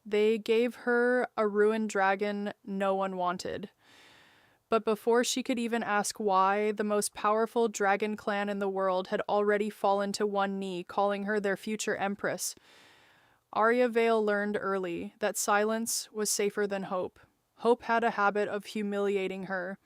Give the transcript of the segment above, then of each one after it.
They gave her a ruined dragon no one wanted. But before she could even ask why, the most powerful dragon clan in the world had already fallen to one knee, calling her their future empress. Arya Vale learned early that silence was safer than hope. Hope had a habit of humiliating her.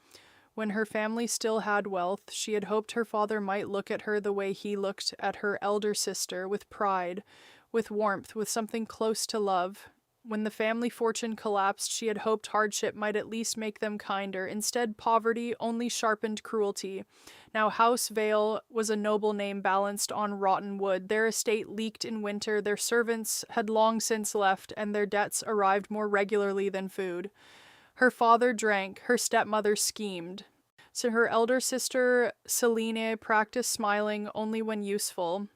When her family still had wealth, she had hoped her father might look at her the way he looked at her elder sister, with pride, with warmth, with something close to love. When the family fortune collapsed, she had hoped hardship might at least make them kinder. Instead, poverty only sharpened cruelty. Now, House Vale was a noble name balanced on rotten wood. Their estate leaked in winter, their servants had long since left, and their debts arrived more regularly than food. Her father drank, her stepmother schemed. So her elder sister, Selene, practiced smiling only when useful,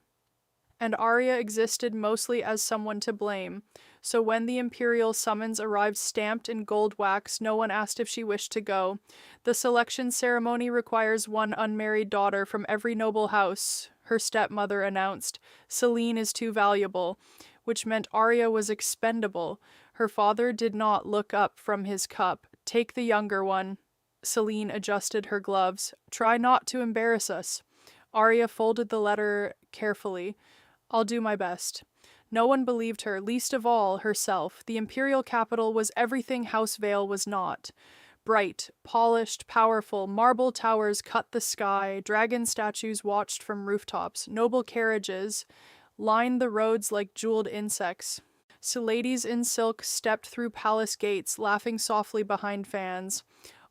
and Arya existed mostly as someone to blame. So when the imperial summons arrived stamped in gold wax, no one asked if she wished to go. The selection ceremony requires one unmarried daughter from every noble house, her stepmother announced. Selene is too valuable, which meant Arya was expendable. Her father did not look up from his cup. Take the younger one. Selene adjusted her gloves. Try not to embarrass us. Arya folded the letter carefully. I'll do my best. No one believed her, least of all herself. The imperial capital was everything House Vale was not. Bright, polished, powerful, marble towers cut the sky, dragon statues watched from rooftops, noble carriages lined the roads like jeweled insects. So ladies in silk stepped through palace gates, laughing softly behind fans.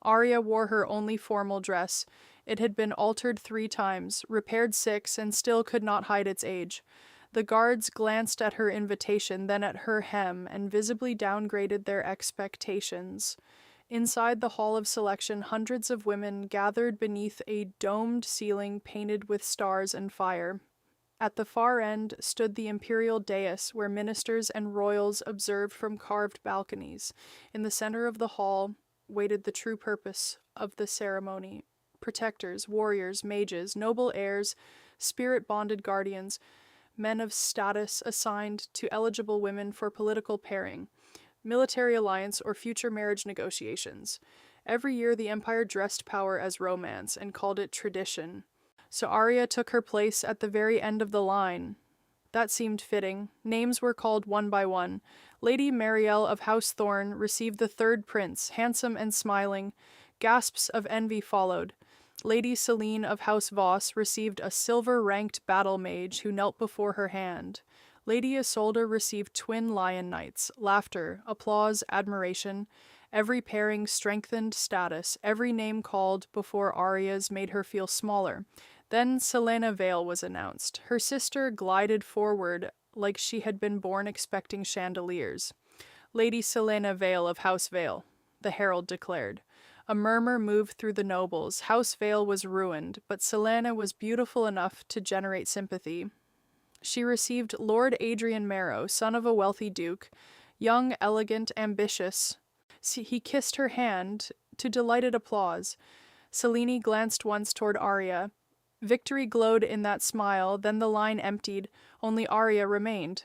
Arya wore her only formal dress. It had been altered 3 times, repaired 6, and still could not hide its age. The guards glanced at her invitation, then at her hem, and visibly downgraded their expectations. Inside the Hall of Selection, hundreds of women gathered beneath a domed ceiling painted with stars and fire. At the far end stood the imperial dais, where ministers and royals observed from carved balconies. In the center of the hall waited the true purpose of the ceremony. Protectors, warriors, mages, noble heirs, spirit-bonded guardians, men of status assigned to eligible women for political pairing, military alliance, or future marriage negotiations. Every year the Empire dressed power as romance and called it tradition. So Arya took her place at the very end of the line. That seemed fitting. Names were called one by one. Lady Marielle of House Thorne received the 3rd prince, handsome and smiling. Gasps of envy followed. Lady Selene of House Voss received a silver-ranked battle mage who knelt before her hand. Lady Isolde received twin lion knights. Laughter, applause, admiration. Every pairing strengthened status. Every name called before Arya's made her feel smaller. Then Selena Vale was announced. Her sister glided forward like she had been born expecting chandeliers. Lady Selena Vale of House Vale, the herald declared. A murmur moved through the nobles. House Vale was ruined, but Selena was beautiful enough to generate sympathy. She received Lord Adrian Marrow, son of a wealthy duke, young, elegant, ambitious. He kissed her hand to delighted applause. Selene glanced once toward Arya. Victory glowed in that smile, then the line emptied. Only Arya remained.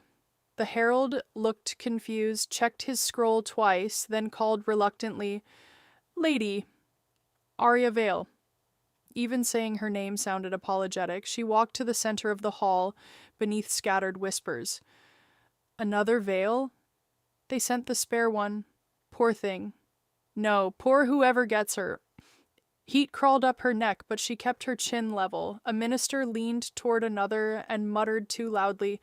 The herald looked confused, checked his scroll twice, then called reluctantly, Lady Arya Vale. Even saying her name sounded apologetic. She walked to the center of the hall, beneath scattered whispers. Another Vale? They sent the spare one. Poor thing. No, poor whoever gets her. Heat crawled up her neck, but she kept her chin level. A minister leaned toward another and muttered too loudly,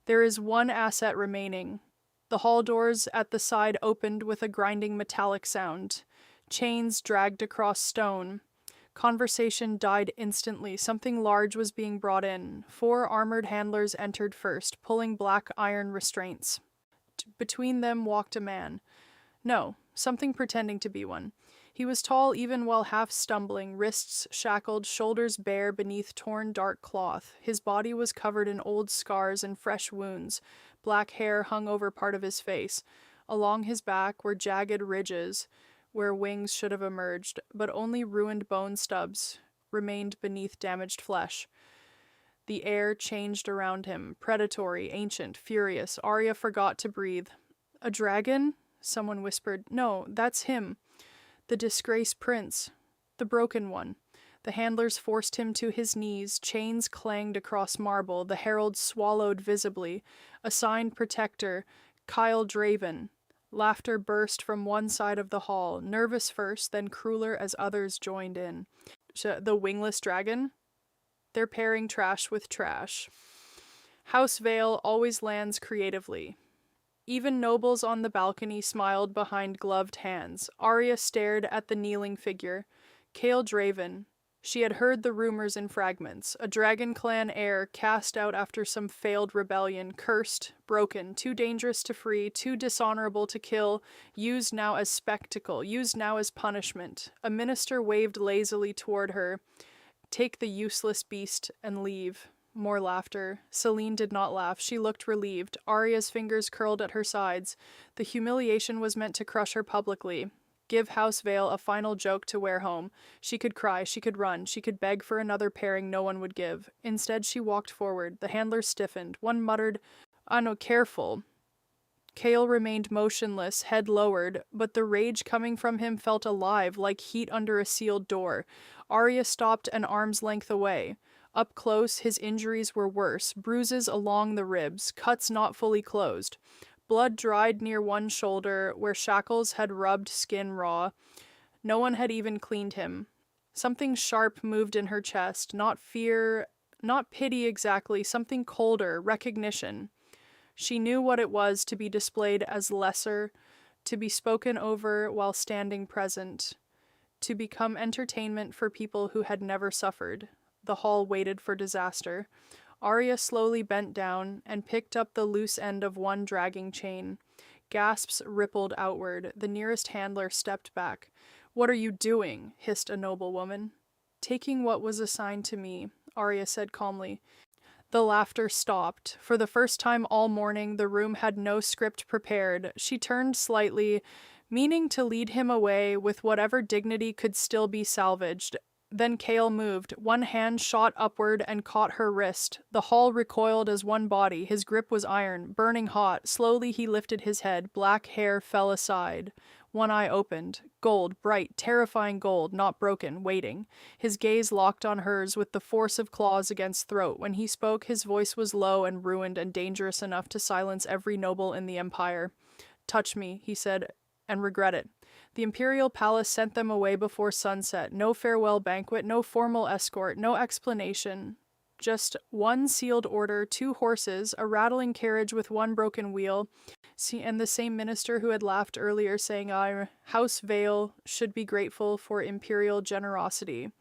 There is one asset remaining. The hall doors at the side opened with a grinding metallic sound. Chains dragged across stone. Conversation died instantly. Something large was being brought in. 4 armored handlers entered first, pulling black iron restraints. Between them walked a man. No, something pretending to be one. He was tall even while half stumbling, wrists shackled, shoulders bare beneath torn dark cloth. His body was covered in old scars and fresh wounds. Black hair hung over part of his face. Along his back were jagged ridges, where wings should have emerged, but only ruined bone stubs remained beneath damaged flesh. The air changed around him, predatory, ancient, furious. Arya forgot to breathe. A dragon? Someone whispered. No, that's him. The disgraced prince. The broken one. The handlers forced him to his knees, chains clanged across marble, the herald swallowed visibly. Assigned protector, Kyle Draven. Laughter burst from one side of the hall, nervous first, then crueler as others joined in. The wingless dragon? They're pairing trash with trash. House Vale always lands creatively. Even nobles on the balcony smiled behind gloved hands. Arya stared at the kneeling figure. Kale Draven. She had heard the rumors in fragments. A dragon clan heir cast out after some failed rebellion, cursed, broken, too dangerous to free, too dishonorable to kill, used now as spectacle, used now as punishment. A minister waved lazily toward her. Take the useless beast and leave. More laughter. Celine did not laugh. She looked relieved. Arya's fingers curled at her sides. The humiliation was meant to crush her publicly. Give House Vale a final joke to wear home. She could cry, she could run, she could beg for another pairing no one would give. Instead, she walked forward. The handler stiffened. One muttered, "Ah, no, careful." Kale remained motionless, head lowered, but the rage coming from him felt alive, like heat under a sealed door. Arya stopped an arm's length away. Up close, his injuries were worse, bruises along the ribs, cuts not fully closed. Blood dried near one shoulder, where shackles had rubbed skin raw. No one had even cleaned him. Something sharp moved in her chest, not fear, not pity exactly, something colder, recognition. She knew what it was to be displayed as lesser, to be spoken over while standing present, to become entertainment for people who had never suffered. The hall waited for disaster. Arya slowly bent down and picked up the loose end of one dragging chain. Gasps rippled outward. The nearest handler stepped back. "What are you doing?" hissed a noblewoman. "Taking what was assigned to me," Arya said calmly. The laughter stopped. For the first time all morning, the room had no script prepared. She turned slightly, meaning to lead him away with whatever dignity could still be salvaged. Then Kale moved. One hand shot upward and caught her wrist. The hall recoiled as one body. His grip was iron, burning hot. Slowly he lifted his head. Black hair fell aside. One eye opened. Gold, bright, terrifying gold, not broken, waiting. His gaze locked on hers with the force of claws against throat. When he spoke, his voice was low and ruined and dangerous enough to silence every noble in the empire. "Touch me," he said, "and regret it." The imperial palace sent them away before sunset. No farewell banquet, no formal escort, no explanation. Just one sealed order, 2 horses, a rattling carriage with one broken wheel, and the same minister who had laughed earlier saying, House Vale should be grateful for imperial generosity.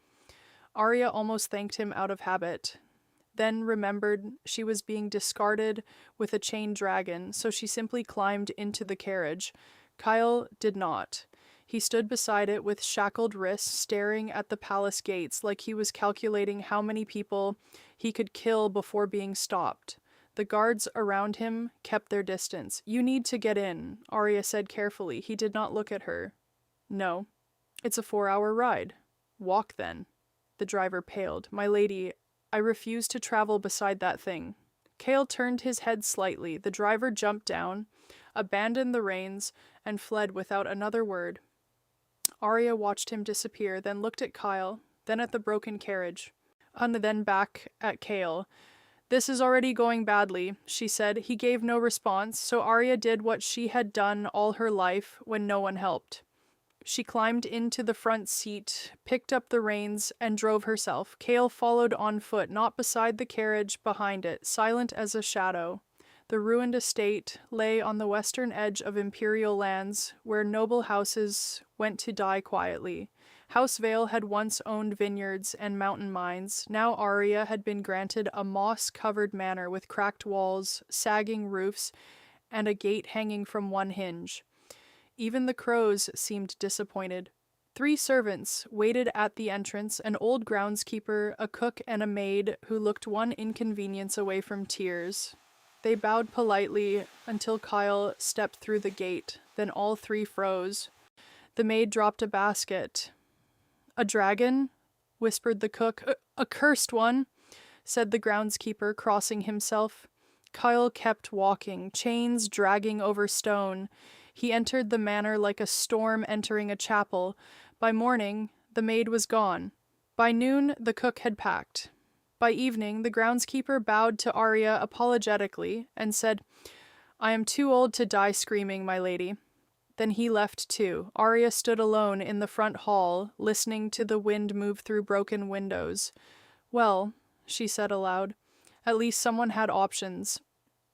Arya almost thanked him out of habit. Then remembered she was being discarded with a chained dragon, so she simply climbed into the carriage. Kyle did not. He stood beside it with shackled wrists, staring at the palace gates like he was calculating how many people he could kill before being stopped. The guards around him kept their distance. "You need to get in," Arya said carefully. He did not look at her. "No. It's a 4-hour ride." "Walk, then." The driver paled. "My lady, I refuse to travel beside that thing." Kale turned his head slightly. The driver jumped down, abandoned the reins, and fled without another word. Arya watched him disappear, then looked at Kyle, then at the broken carriage, and then back at Kale. "This is already going badly," she said. He gave no response, so Arya did what she had done all her life when no one helped. She climbed into the front seat, picked up the reins, and drove herself. Kale followed on foot, not beside the carriage, behind it, silent as a shadow. The ruined estate lay on the western edge of imperial lands, where noble houses went to die quietly. House Vale had once owned vineyards and mountain mines. Now Arya had been granted a moss-covered manor with cracked walls, sagging roofs, and a gate hanging from one hinge. Even the crows seemed disappointed. 3 servants waited at the entrance, an old groundskeeper, a cook, and a maid who looked one inconvenience away from tears. They bowed politely until Kyle stepped through the gate. Then all 3 froze. The maid dropped a basket. "A dragon?" whispered the cook. A cursed one," said the groundskeeper, crossing himself. Kyle kept walking, chains dragging over stone. He entered the manor like a storm entering a chapel. By morning, the maid was gone. By noon, the cook had packed. By evening, the groundskeeper bowed to Arya apologetically and said, "I am too old to die screaming, my lady." Then he left too. Arya stood alone in the front hall, listening to the wind move through broken windows. "Well," she said aloud, "at least someone had options."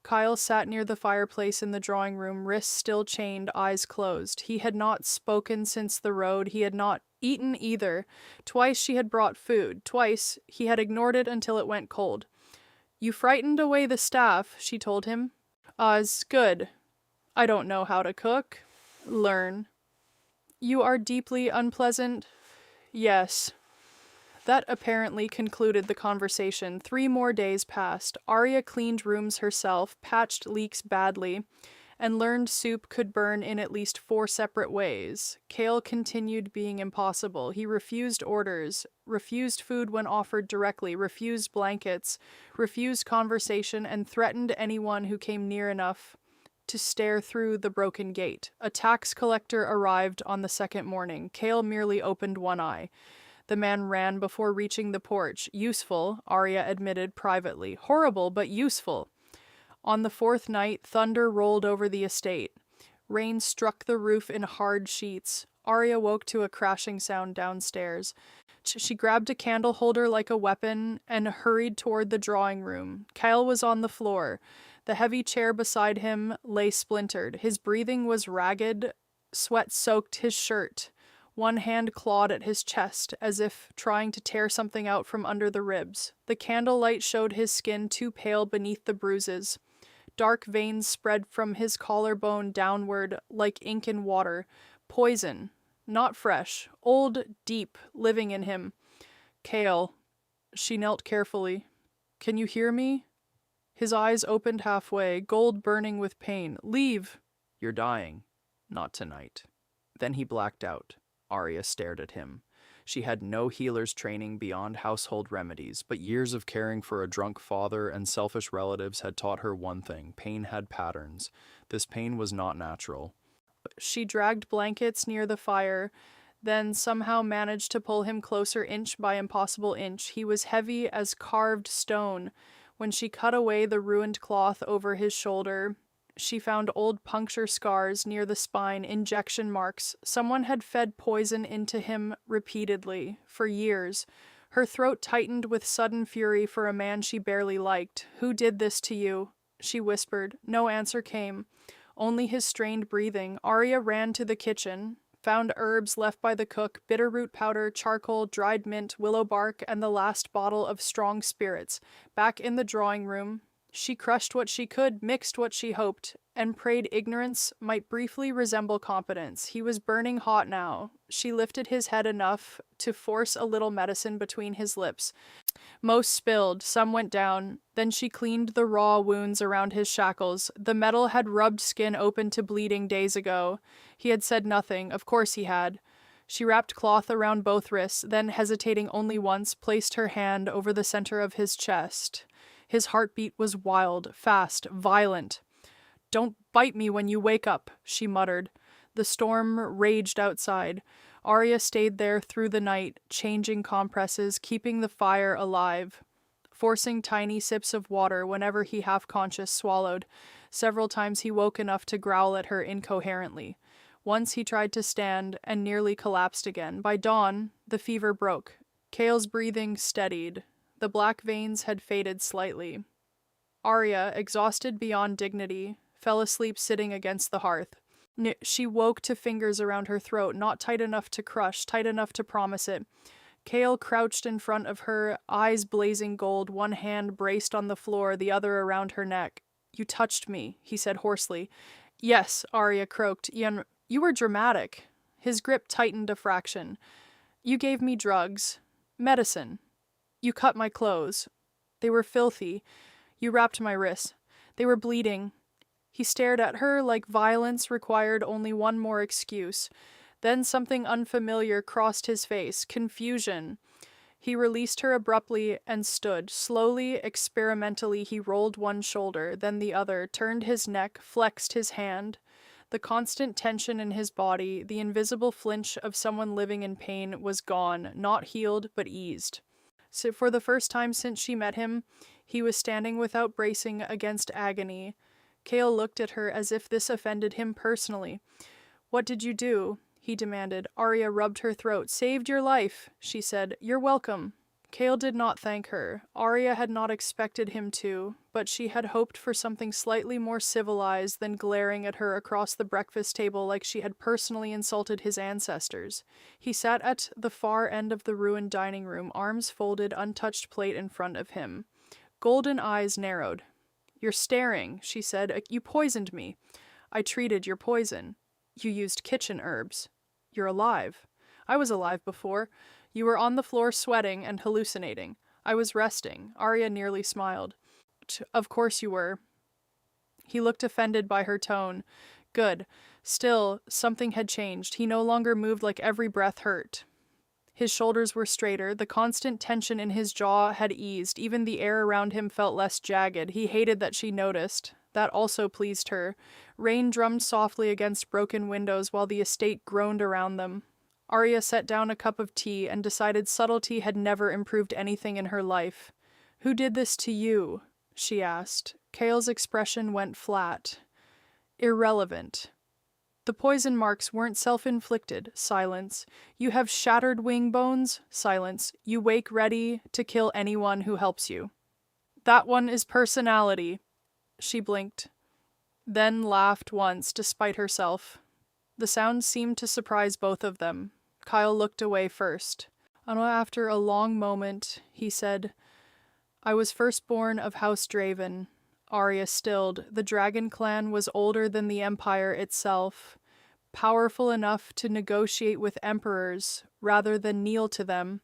Kyle sat near the fireplace in the drawing room, wrists still chained, eyes closed. He had not spoken since the road. He had not eaten either. Twice she had brought food. Twice he had ignored it until it went cold. "You frightened away the staff," she told him. "Us, good. I don't know how to cook." "Learn." "You are deeply unpleasant." "Yes." That apparently concluded the conversation. 3 more days passed. Arya cleaned rooms herself, patched leaks badly, and learned soup could burn in at least 4 separate ways. Kale continued being impossible. He refused orders, refused food when offered directly, refused blankets, refused conversation, and threatened anyone who came near enough to stare through the broken gate. A tax collector arrived on the 2nd morning. Kale merely opened one eye. The man ran before reaching the porch. Useful, Arya admitted privately. Horrible, but useful. On the 4th night, thunder rolled over the estate. Rain struck the roof in hard sheets. Arya woke to a crashing sound downstairs. She grabbed a candle holder like a weapon and hurried toward the drawing room. Kyle was on the floor. The heavy chair beside him lay splintered. His breathing was ragged. Sweat soaked his shirt. One hand clawed at his chest, as if trying to tear something out from under the ribs. The candlelight showed his skin too pale beneath the bruises. Dark veins spread from his collarbone downward like ink in water. Poison. Not fresh. Old, deep, living in him. "Kale." She knelt carefully. "Can you hear me?" His eyes opened halfway, gold burning with pain. "Leave." "You're dying." "Not tonight." Then he blacked out. Arya stared at him. She had no healer's training beyond household remedies, but years of caring for a drunk father and selfish relatives had taught her one thing: pain had patterns. This pain was not natural. She dragged blankets near the fire, then somehow managed to pull him closer inch by impossible inch. He was heavy as carved stone. When she cut away the ruined cloth over his shoulder, she found old puncture scars near the spine, injection marks. Someone had fed poison into him repeatedly, for years. Her throat tightened with sudden fury for a man she barely liked. "Who did this to you?" she whispered. No answer came, only his strained breathing. Arya ran to the kitchen, found herbs left by the cook, bitterroot powder, charcoal, dried mint, willow bark, and the last bottle of strong spirits. Back in the drawing room, she crushed what she could, mixed what she hoped, and prayed ignorance might briefly resemble competence. He was burning hot now. She lifted his head enough to force a little medicine between his lips. Most spilled, some went down. Then she cleaned the raw wounds around his shackles. The metal had rubbed skin open to bleeding days ago. He had said nothing. Of course he had. She wrapped cloth around both wrists, then, hesitating only once, placed her hand over the center of his chest. His heartbeat was wild, fast, violent. "Don't bite me when you wake up," she muttered. The storm raged outside. Arya stayed there through the night, changing compresses, keeping the fire alive, forcing tiny sips of water whenever he half-conscious swallowed. Several times he woke enough to growl at her incoherently. Once he tried to stand and nearly collapsed again. By dawn, the fever broke. Kale's breathing steadied. The black veins had faded slightly. Arya, exhausted beyond dignity, fell asleep sitting against the hearth. She woke to fingers around her throat, not tight enough to crush, tight enough to promise it. Kale crouched in front of her, eyes blazing gold, one hand braced on the floor, the other around her neck. "You touched me," he said hoarsely. "Yes," Arya croaked. "Ian, you were dramatic." His grip tightened a fraction. "You gave me drugs. Medicine. You cut my clothes. They were filthy. You wrapped my wrists. They were bleeding." He stared at her like violence required only one more excuse. Then something unfamiliar crossed his face. Confusion. He released her abruptly and stood. Slowly, experimentally, he rolled one shoulder, then the other, turned his neck, flexed his hand. The constant tension in his body, the invisible flinch of someone living in pain, was gone, not healed, but eased. So for the first time since she met him, he was standing without bracing against agony. Cale looked at her as if this offended him personally. "What did you do?" he demanded. Arya rubbed her throat. "Saved your life," she said. "You're welcome." Cale did not thank her. Arya had not expected him to, but she had hoped for something slightly more civilized than glaring at her across the breakfast table like she had personally insulted his ancestors. He sat at the far end of the ruined dining room, arms folded, untouched plate in front of him. Golden eyes narrowed. "You're staring," she said. "You poisoned me." "I treated your poison." "You used kitchen herbs." "You're alive." "I was alive before." "You were on the floor sweating and hallucinating." "I was resting." Arya nearly smiled. "Of course you were." He looked offended by her tone. Good. Still, something had changed. He no longer moved like every breath hurt. His shoulders were straighter. The constant tension in his jaw had eased. Even the air around him felt less jagged. He hated that she noticed. That also pleased her. Rain drummed softly against broken windows while the estate groaned around them. Arya set down a cup of tea and decided subtlety had never improved anything in her life. "Who did this to you?" she asked. Cale's expression went flat. "Irrelevant." "The poison marks weren't self-inflicted." Silence. "You have shattered wing bones." Silence. "You wake ready to kill anyone who helps you." "That one is personality." She blinked, then laughed once, despite herself. The sound seemed to surprise both of them. Kyle looked away first. After a long moment, he said, "I was firstborn of House Draven." Arya stilled. The dragon clan was older than the Empire itself, powerful enough to negotiate with emperors rather than kneel to them.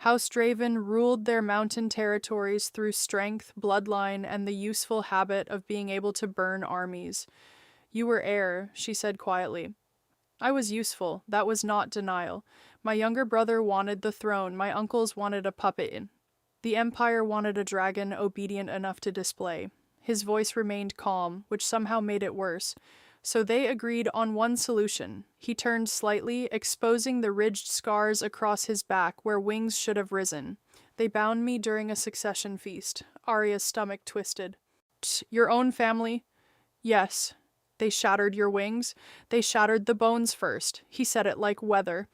House Draven ruled their mountain territories through strength, bloodline, and the useful habit of being able to burn armies. "You were heir," she said quietly. "I was useful. That was not denial. My younger brother wanted the throne. My uncles wanted a puppet. The Empire wanted a dragon obedient enough to display." His voice remained calm, which somehow made it worse. "So they agreed on one solution." He turned slightly, exposing the ridged scars across his back where wings should have risen. "They bound me during a succession feast." Arya's stomach twisted. "Your own family?" "Yes." "They shattered your wings?" "They shattered the bones first." He said it like weather.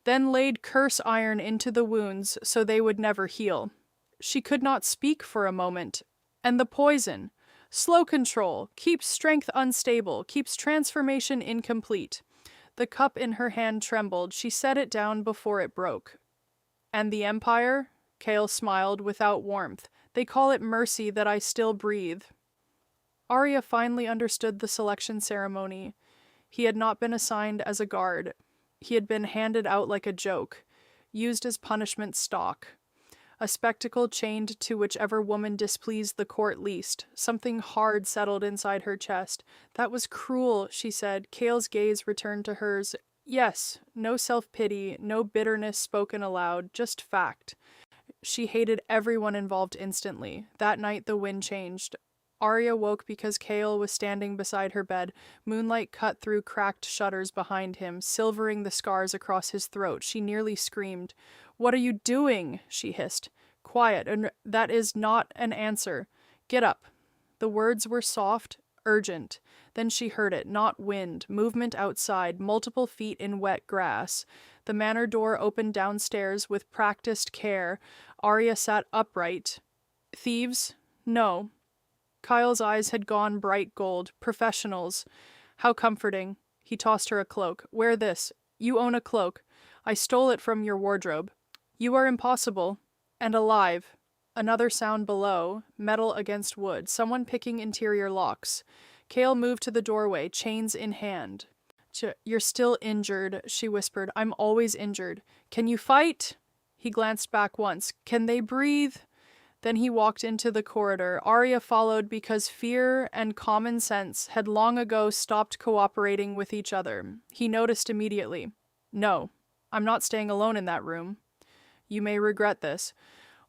"Then laid curse iron into the wounds so they would never heal." She could not speak for a moment. "And the poison? Slow control, keeps strength unstable, keeps transformation incomplete." The cup in her hand trembled. She set it down before it broke. "And the Empire?" Cale smiled without warmth. "They call it mercy that I still breathe." Arya finally understood the selection ceremony. He had not been assigned as a guard. He had been handed out like a joke, used as punishment stock. A spectacle chained to whichever woman displeased the court least. Something hard settled inside her chest. "That was cruel," she said. Cale's gaze returned to hers. "Yes, no self-pity, no bitterness spoken aloud, just fact." She hated everyone involved instantly. That night the wind changed. Arya woke because Cale was standing beside her bed. Moonlight cut through cracked shutters behind him, silvering the scars across his throat. She nearly screamed. "What are you doing?" she hissed. "Quiet, and that is not an answer. Get up." The words were soft, urgent. Then she heard it, not wind, movement outside, multiple feet in wet grass. The manor door opened downstairs with practiced care. Arya sat upright. "Thieves? No." Kyle's eyes had gone bright gold. "Professionals." "How comforting." He tossed her a cloak. "Wear this. You own a cloak. I stole it from your wardrobe." "You are impossible. And alive." Another sound below, metal against wood, someone picking interior locks. Cale moved to the doorway, chains in hand. "You're still injured," she whispered. "I'm always injured. Can you fight?" He glanced back once. "Can they breathe?" Then he walked into the corridor. Arya followed because fear and common sense had long ago stopped cooperating with each other. He noticed immediately. "No, I'm not staying alone in that room." You may regret this.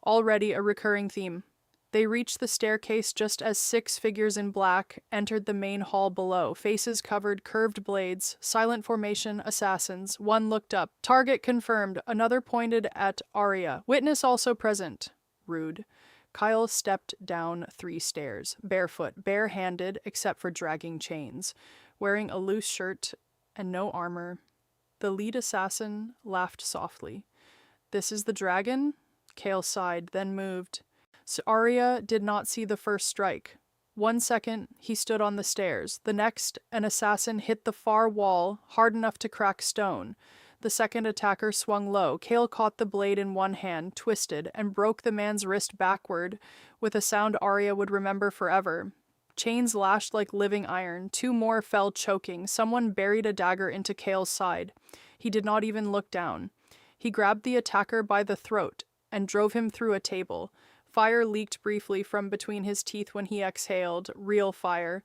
Already a recurring theme. They reached the staircase just as 6 figures in black entered the main hall below, faces covered, curved blades, silent formation, assassins. One looked up. Target confirmed. Another pointed at Arya. Witness also present. Rude. Kyle stepped down 3 stairs, barefoot, bare-handed except for dragging chains, wearing a loose shirt and no armor. The lead assassin laughed softly. This is the dragon? Kale sighed, then moved. So Arya did not see the first strike. 1 second, he stood on the stairs. The next, an assassin hit the far wall, hard enough to crack stone. The second attacker swung low. Kale caught the blade in one hand, twisted, and broke the man's wrist backward with a sound Arya would remember forever. Chains lashed like living iron. 2 more fell choking. Someone buried a dagger into Kale's side. He did not even look down. He grabbed the attacker by the throat and drove him through a table. Fire leaked briefly from between his teeth when he exhaled, real fire.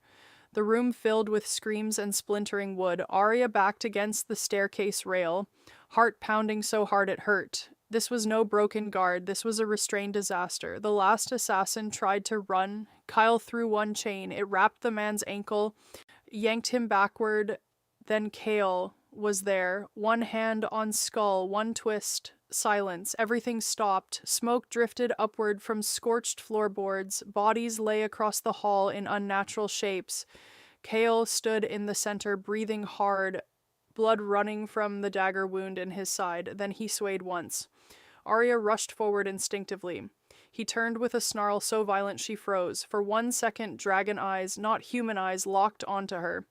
The room filled with screams and splintering wood. Arya backed against the staircase rail, heart pounding so hard it hurt. This was no broken guard. This was a restrained disaster. The last assassin tried to run. Kyle threw one chain. It wrapped the man's ankle, yanked him backward. Then Kale was there, one hand on skull, one twist. Silence. Everything stopped. Smoke drifted upward from scorched floorboards. Bodies lay across the hall in unnatural shapes. Kale stood in the center, breathing hard, blood running from the dagger wound in his side. Then he swayed once. Arya rushed forward instinctively. He turned with a snarl so violent she froze. For 1 second, dragon eyes, not human eyes, locked onto her.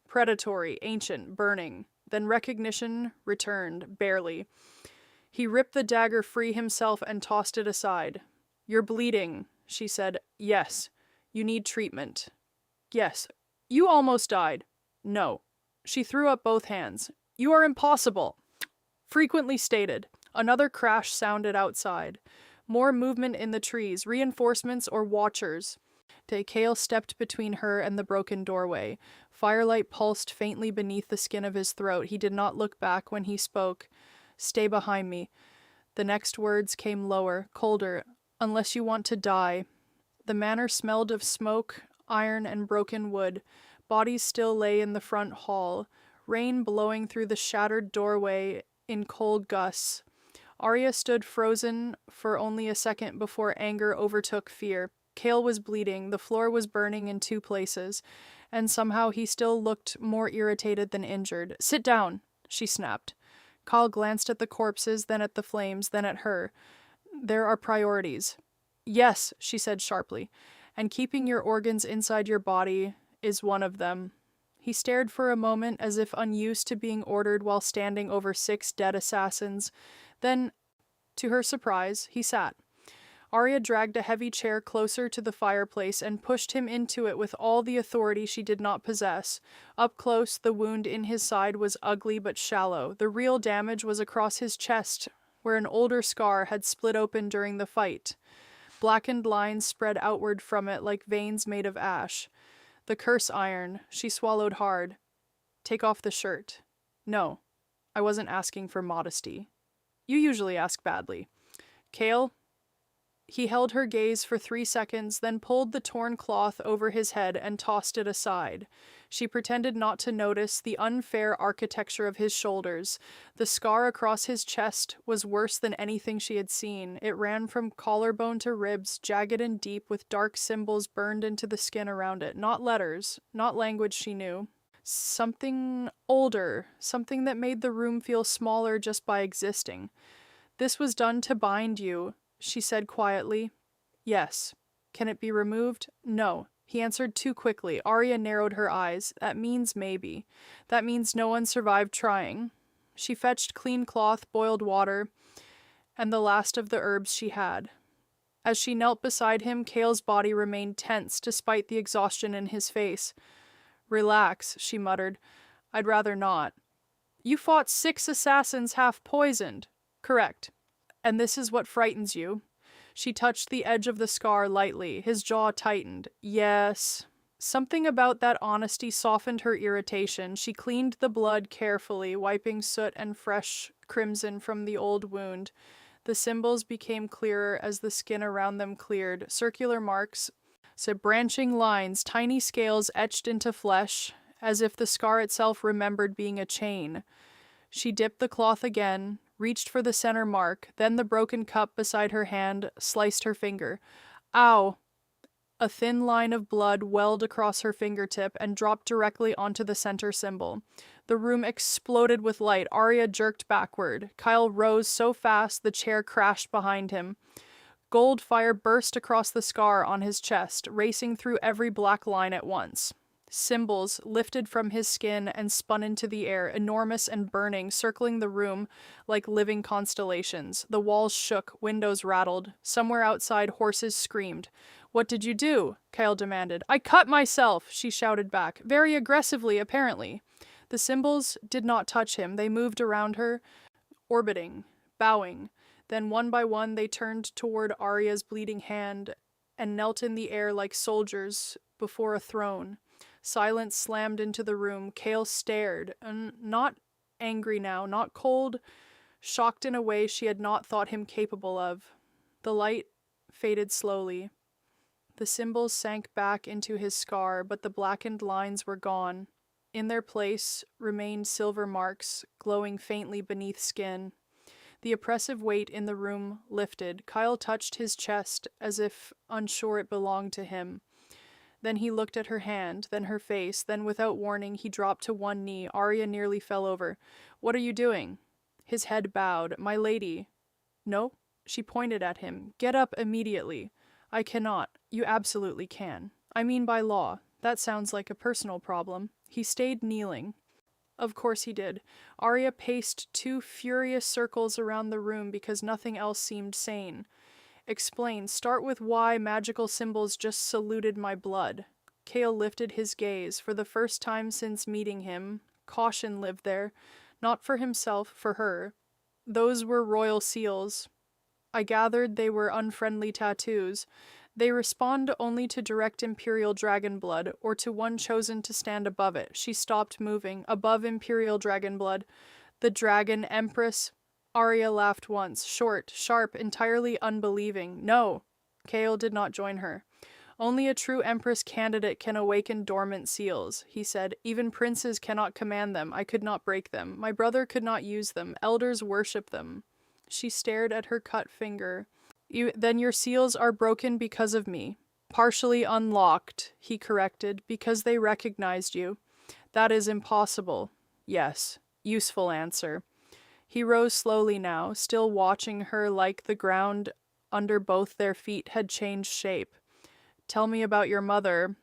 Predatory, ancient, burning. Then recognition returned, barely. He ripped the dagger free himself and tossed it aside. You're bleeding, she said. Yes. You need treatment. Yes. You almost died. No. She threw up both hands. You are impossible. Frequently stated. Another crash sounded outside. More movement in the trees, reinforcements or watchers. Kale stepped between her and the broken doorway. Firelight pulsed faintly beneath the skin of his throat. He did not look back when he spoke. Stay behind me. The next words came lower, colder. Unless you want to die. The manor smelled of smoke, iron, and broken wood. Bodies still lay in the front hall. Rain blowing through the shattered doorway in cold gusts. Arya stood frozen for only a second before anger overtook fear. Kale was bleeding. The floor was burning in 2 places. And somehow he still looked more irritated than injured. Sit down, she snapped. Kyle glanced at the corpses, then at the flames, then at her. There are priorities. Yes, she said sharply, and keeping your organs inside your body is one of them. He stared for a moment as if unused to being ordered while standing over 6 dead assassins. Then, to her surprise, he sat. Arya dragged a heavy chair closer to the fireplace and pushed him into it with all the authority she did not possess. Up close, the wound in his side was ugly but shallow. The real damage was across his chest, where an older scar had split open during the fight. Blackened lines spread outward from it like veins made of ash. The curse iron. She swallowed hard. Take off the shirt. No, I wasn't asking for modesty. You usually ask badly. Kale? He held her gaze for 3 seconds, then pulled the torn cloth over his head and tossed it aside. She pretended not to notice the unfair architecture of his shoulders. The scar across his chest was worse than anything she had seen. It ran from collarbone to ribs, jagged and deep, with dark symbols burned into the skin around it. Not letters, not language she knew. Something older, something that made the room feel smaller just by existing. This was done to bind you, she said quietly. Yes. Can it be removed? No. He answered too quickly. Arya narrowed her eyes. That means maybe. That means no one survived trying. She fetched clean cloth, boiled water, and the last of the herbs she had. As she knelt beside him, Kale's body remained tense despite the exhaustion in his face. Relax, she muttered. I'd rather not. You fought 6 assassins half poisoned. Correct. And this is what frightens you. She touched the edge of the scar lightly. His jaw tightened. Yes. Something about that honesty softened her irritation. She cleaned the blood carefully, wiping soot and fresh crimson from the old wound. The symbols became clearer as the skin around them cleared. Circular marks, so branching lines, tiny scales etched into flesh, as if the scar itself remembered being a chain. She dipped the cloth again, reached for the center mark, then the broken cup beside her hand, sliced her finger. Ow! A thin line of blood welled across her fingertip and dropped directly onto the center symbol. The room exploded with light. Arya jerked backward. Kyle rose so fast the chair crashed behind him. Gold fire burst across the scar on his chest, racing through every black line at once. Symbols lifted from his skin and spun into the air, enormous and burning, circling the room like living constellations. The walls shook, windows rattled. Somewhere outside, horses screamed. "What did you do?" Kyle demanded. "I cut myself," she shouted back, very aggressively, apparently. The symbols did not touch him. They moved around her, orbiting, bowing. Then one by one they turned toward Arya's bleeding hand and knelt in the air like soldiers before a throne. Silence slammed into the room. Kale stared, not angry now, not cold, shocked in a way she had not thought him capable of. The light faded slowly. The symbols sank back into his scar, but the blackened lines were gone. In their place remained silver marks, glowing faintly beneath skin. The oppressive weight in the room lifted. Kyle touched his chest as if unsure it belonged to him. Then he looked at her hand, then her face, then without warning he dropped to one knee. Arya nearly fell over. "What are you doing?" His head bowed. "My lady." "No?" She pointed at him. "Get up immediately." "I cannot." "You absolutely can." "I mean by law." That sounds like a personal problem. He stayed kneeling. Of course he did. Arya paced 2 furious circles around the room because nothing else seemed sane. "Explain. Start with why magical symbols just saluted my blood." Kale lifted his gaze. For the first time since meeting him, caution lived there. Not for himself, for her. "Those were royal seals. I gathered they were unfriendly tattoos. They respond only to direct imperial dragon blood, or to one chosen to stand above it." She stopped moving. "Above imperial dragon blood. The dragon Empress." Arya laughed once, short, sharp, entirely unbelieving. "No." Kale did not join her. "Only a true Empress candidate can awaken dormant seals," he said. "Even princes cannot command them. I could not break them. My brother could not use them. Elders worship them." She stared at her cut finger. Then your seals are broken because of me." "Partially unlocked," he corrected, "because they recognized you." "That is impossible." "Yes." Useful answer. He rose slowly now, still watching her like the ground under both their feet had changed shape. "Tell me about your mother."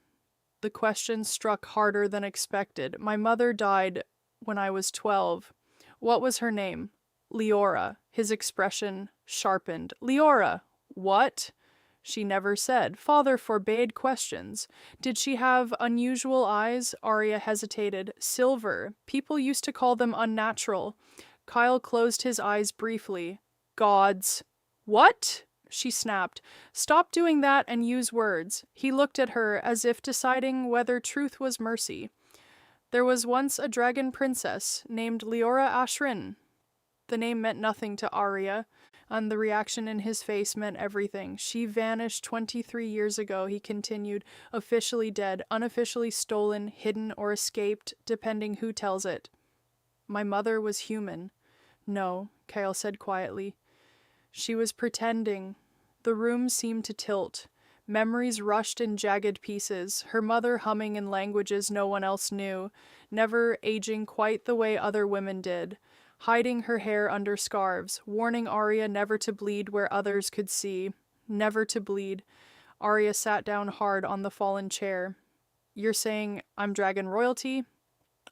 The question struck harder than expected. "My mother died when I was 12. "What was her name?" "Leora." His expression sharpened. "Leora! What?" "She never said. Father forbade questions." "Did she have unusual eyes?" Arya hesitated. "Silver. People used to call them unnatural." Kyle closed his eyes briefly. "Gods." "What?" she snapped. "Stop doing that and use words." He looked at her as if deciding whether truth was mercy. "There was once a dragon princess named Leora Ashrin." The name meant nothing to Arya, and the reaction in his face meant everything. "She vanished 23 years ago," he continued, "officially dead, unofficially stolen, hidden, or escaped, depending who tells it." "My mother was human." "No," Kyle said quietly. "She was pretending." The room seemed to tilt. Memories rushed in jagged pieces, her mother humming in languages no one else knew, never aging quite the way other women did, hiding her hair under scarves, warning Arya never to bleed where others could see. Never to bleed. Arya sat down hard on the fallen chair. "You're saying I'm dragon royalty?"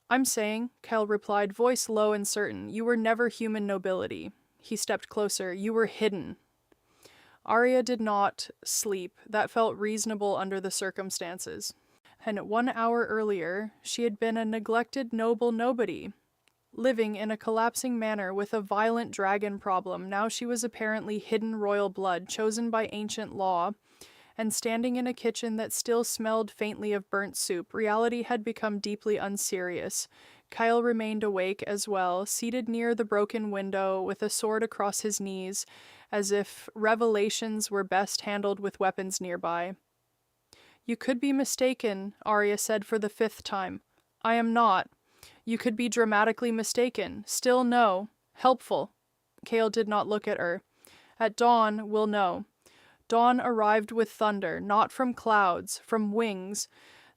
"I'm saying," Kel replied, voice low and certain, "you were never human nobility." He stepped closer. "You were hidden." Arya did not sleep. That felt reasonable under the circumstances. And 1 hour earlier, she had been a neglected noble nobody, living in a collapsing manor with a violent dragon problem. Now she was apparently hidden royal blood, chosen by ancient law, and standing in a kitchen that still smelled faintly of burnt soup. Reality had become deeply unserious. Kyle remained awake as well, seated near the broken window with a sword across his knees, as if revelations were best handled with weapons nearby. You could be mistaken, Arya said for the 5th time. I am not. You could be dramatically mistaken. Still no. Helpful. Kale did not look at her. At dawn, we'll know. Dawn arrived with thunder, not from clouds, from wings.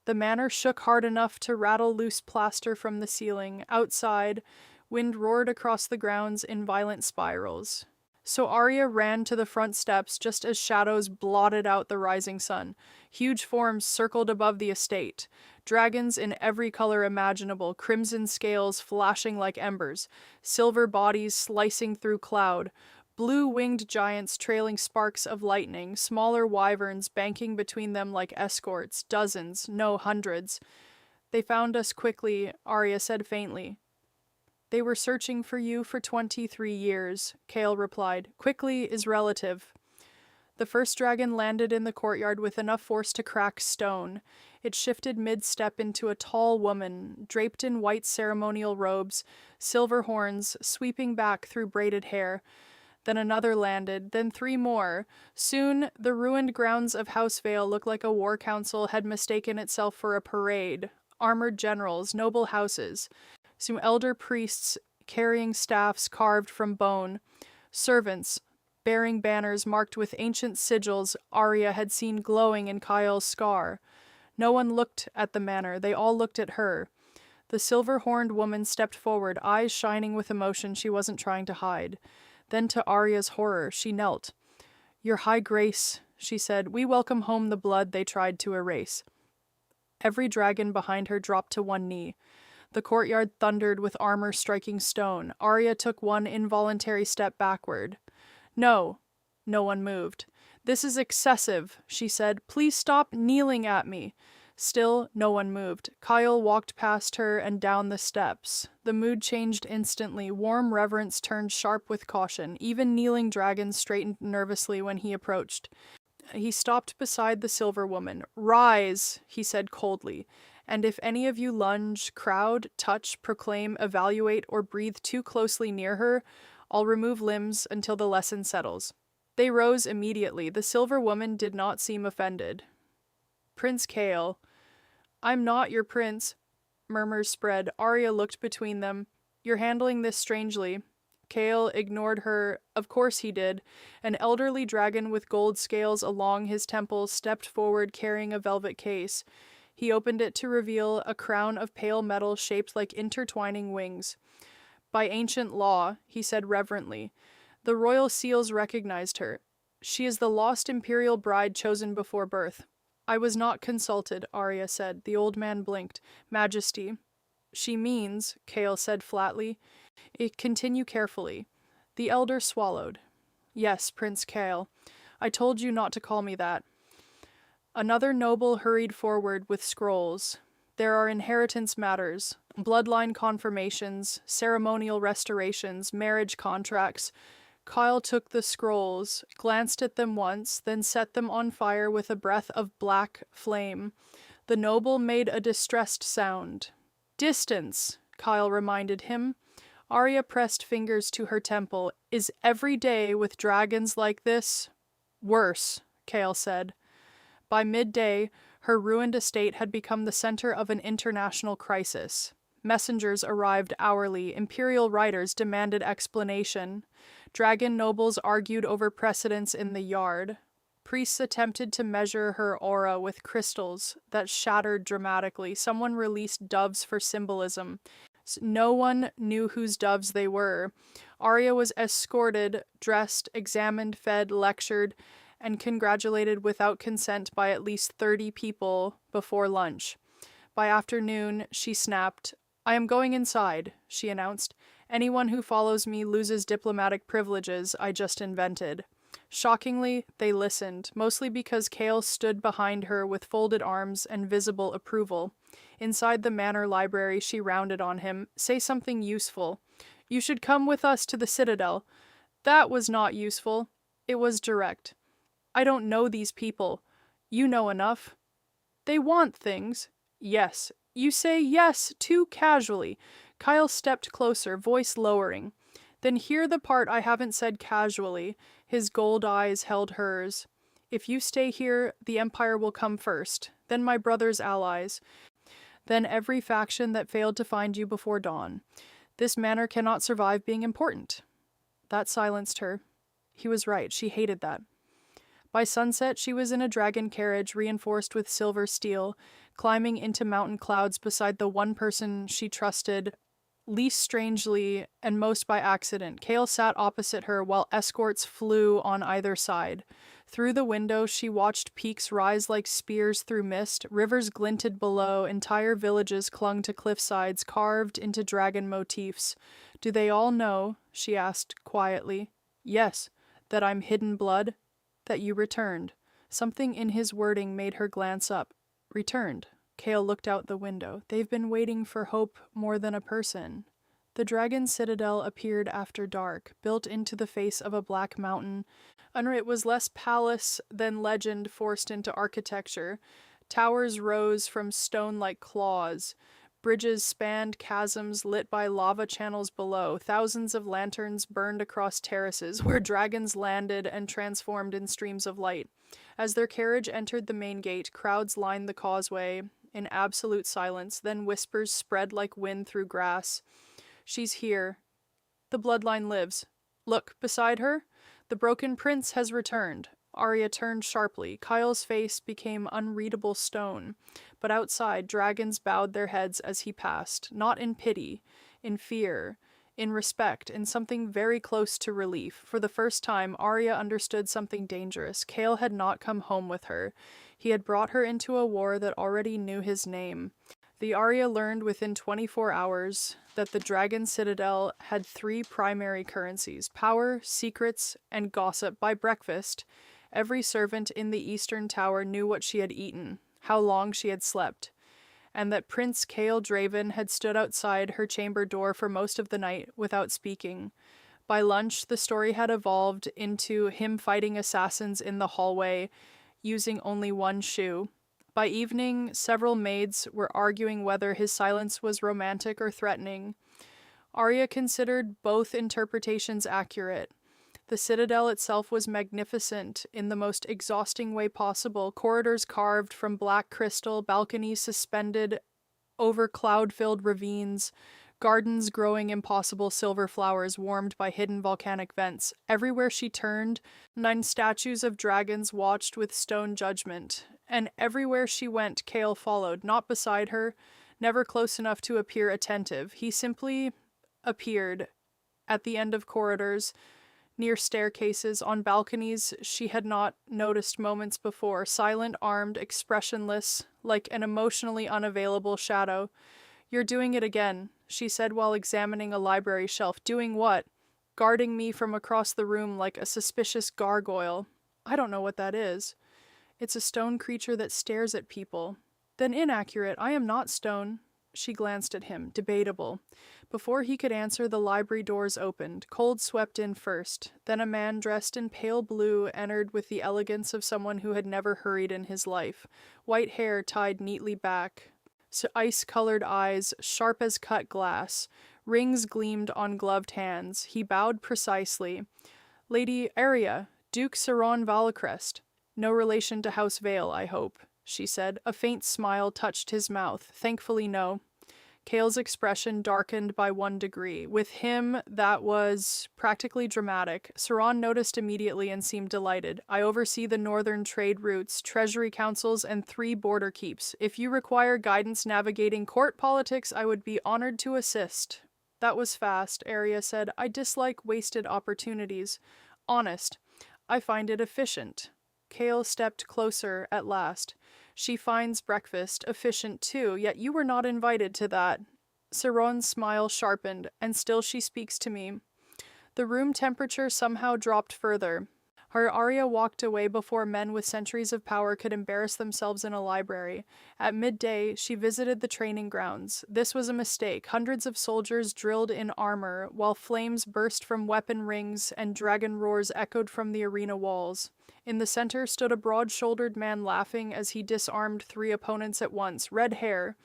The manor shook hard enough to rattle loose plaster from the ceiling. Outside, wind roared across the grounds in violent spirals. So Arya ran to the front steps just as shadows blotted out the rising sun. Huge forms circled above the estate. Dragons in every color imaginable, crimson scales flashing like embers, silver bodies slicing through cloud, blue-winged giants trailing sparks of lightning, smaller wyverns banking between them like escorts, dozens, no hundreds. They found us quickly, Arya said faintly. They were searching for you for 23 years, Kale replied. Quickly is relative. The first dragon landed in the courtyard with enough force to crack stone. It shifted mid-step into a tall woman, draped in white ceremonial robes, silver horns sweeping back through braided hair. Then another landed, then 3 more. Soon, the ruined grounds of House Vale looked like a war council had mistaken itself for a parade. Armored generals, noble houses. Some elder priests carrying staffs carved from bone. Servants bearing banners marked with ancient sigils Arya had seen glowing in Kyle's scar. No one looked at the manor, they all looked at her. The silver-horned woman stepped forward, eyes shining with emotion she wasn't trying to hide. Then to Arya's horror, she knelt. Your High Grace, she said, we welcome home the blood they tried to erase. Every dragon behind her dropped to one knee. The courtyard thundered with armor striking stone. Arya took one involuntary step backward. No. No one moved. This is excessive, she said. Please stop kneeling at me. Still, no one moved. Kyle walked past her and down the steps. The mood changed instantly. Warm reverence turned sharp with caution. Even kneeling dragons straightened nervously when he approached. He stopped beside the silver woman. Rise, he said coldly. And if any of you lunge, crowd, touch, proclaim, evaluate, or breathe too closely near her, I'll remove limbs until the lesson settles. They rose immediately. The silver woman did not seem offended. Prince Kale. I'm not your prince. Murmurs spread. Arya looked between them. You're handling this strangely. Kale ignored her. Of course he did. An elderly dragon with gold scales along his temples stepped forward carrying a velvet case. He opened it to reveal a crown of pale metal shaped like intertwining wings. By ancient law, he said reverently, the royal seals recognized her. She is the lost imperial bride chosen before birth. I was not consulted, Arya said. The old man blinked. Majesty. She means, Kale said flatly. Continue carefully. The elder swallowed. Yes, Prince Kale. I told you not to call me that. Another noble hurried forward with scrolls. There are inheritance matters, bloodline confirmations, ceremonial restorations, marriage contracts. Kyle took the scrolls, glanced at them once, then set them on fire with a breath of black flame. The noble made a distressed sound. Distance, Kyle reminded him. Arya pressed fingers to her temple. Is every day with dragons like this? Worse, Kale said. By midday, her ruined estate had become the center of an international crisis. Messengers arrived hourly. Imperial riders demanded explanation. Dragon nobles argued over precedence in the yard. Priests attempted to measure her aura with crystals that shattered dramatically. Someone released doves for symbolism. No one knew whose doves they were. Arya was escorted, dressed, examined, fed, lectured, and congratulated without consent by at least 30 people before lunch. By afternoon, she snapped. I am going inside, she announced. Anyone who follows me loses diplomatic privileges I just invented. Shockingly, they listened, mostly because Kale stood behind her with folded arms and visible approval. Inside the manor library, she rounded on him. Say something useful. You should come with us to the Citadel. That was not useful. It was direct. I don't know these people. You know enough. They want things. Yes. You say yes too casually. Kyle stepped closer, voice lowering. Then hear the part I haven't said casually. His gold eyes held hers. If you stay here, the Empire will come first, then my brother's allies, then every faction that failed to find you before dawn. This manor cannot survive being important. That silenced her. He was right, she hated that. By sunset, she was in a dragon carriage reinforced with silver steel, climbing into mountain clouds beside the one person she trusted, least strangely and most by accident. Kale sat opposite her while escorts flew on either side. Through the window, she watched peaks rise like spears through mist, rivers glinted below, entire villages clung to cliffsides carved into dragon motifs. Do they all know, she asked quietly, yes, that I'm hidden blood? That you returned. Something in his wording made her glance up. Returned. Kale looked out the window. They've been waiting for hope more than a person. The dragon citadel appeared after dark, built into the face of a black mountain. It was less palace than legend forced into architecture. Towers rose from stone like claws. Bridges spanned chasms lit by lava channels below. Thousands of lanterns burned across terraces where dragons landed and transformed in streams of light. As their carriage entered the main gate, crowds lined the causeway in absolute silence, then whispers spread like wind through grass. She's here. The bloodline lives. Look, beside her, the broken prince has returned. Arya turned sharply. Kyle's face became unreadable stone. But outside, dragons bowed their heads as he passed, not in pity, in fear, in respect, in something very close to relief. For the first time, Arya understood something dangerous. Kale had not come home with her. He had brought her into a war that already knew his name. The Arya learned within 24 hours that the Dragon Citadel had 3 primary currencies: power, secrets, and gossip. By breakfast, every servant in the Eastern Tower knew what she had eaten, how long she had slept, and that Prince Kale Draven had stood outside her chamber door for most of the night without speaking. By lunch, the story had evolved into him fighting assassins in the hallway, using only one shoe. By evening, several maids were arguing whether his silence was romantic or threatening. Arya considered both interpretations accurate. The citadel itself was magnificent in the most exhausting way possible, corridors carved from black crystal, balconies suspended over cloud-filled ravines, gardens growing impossible silver flowers warmed by hidden volcanic vents. Everywhere she turned, 9 statues of dragons watched with stone judgment, and everywhere she went, Kale followed, not beside her, never close enough to appear attentive. He simply appeared at the end of corridors, near staircases, on balconies she had not noticed moments before, silent, armed, expressionless, like an emotionally unavailable shadow. You're doing it again, she said while examining a library shelf. Doing what? Guarding me from across the room like a suspicious gargoyle. I don't know what that is. It's a stone creature that stares at people. Then inaccurate. I am not stone. She glanced at him. Debatable. Before he could answer, the library doors opened. Cold swept in first. Then a man dressed in pale blue entered with the elegance of someone who had never hurried in his life. White hair tied neatly back. Ice-colored eyes, sharp as cut glass. Rings gleamed on gloved hands. He bowed precisely. Lady Arya, Duke Saron Valacrest. No relation to House Vale, I hope, she said. A faint smile touched his mouth. Thankfully, no. Kale's expression darkened by 1 degree. With him, that was practically dramatic. Saron noticed immediately and seemed delighted. I oversee the northern trade routes, treasury councils, and 3 border keeps. If you require guidance navigating court politics, I would be honored to assist. That was fast, Arya said. I dislike wasted opportunities. Honest. I find it efficient. Kale stepped closer at last. She finds breakfast efficient too, yet you were not invited to that. Saron's smile sharpened, and still she speaks to me. The room temperature somehow dropped further. Her Arya walked away before men with centuries of power could embarrass themselves in a library. At midday, she visited the training grounds. This was a mistake. Hundreds of soldiers drilled in armor, while flames burst from weapon rings and dragon roars echoed from the arena walls. In the center stood a broad-shouldered man laughing as he disarmed 3 opponents at once. Red hair,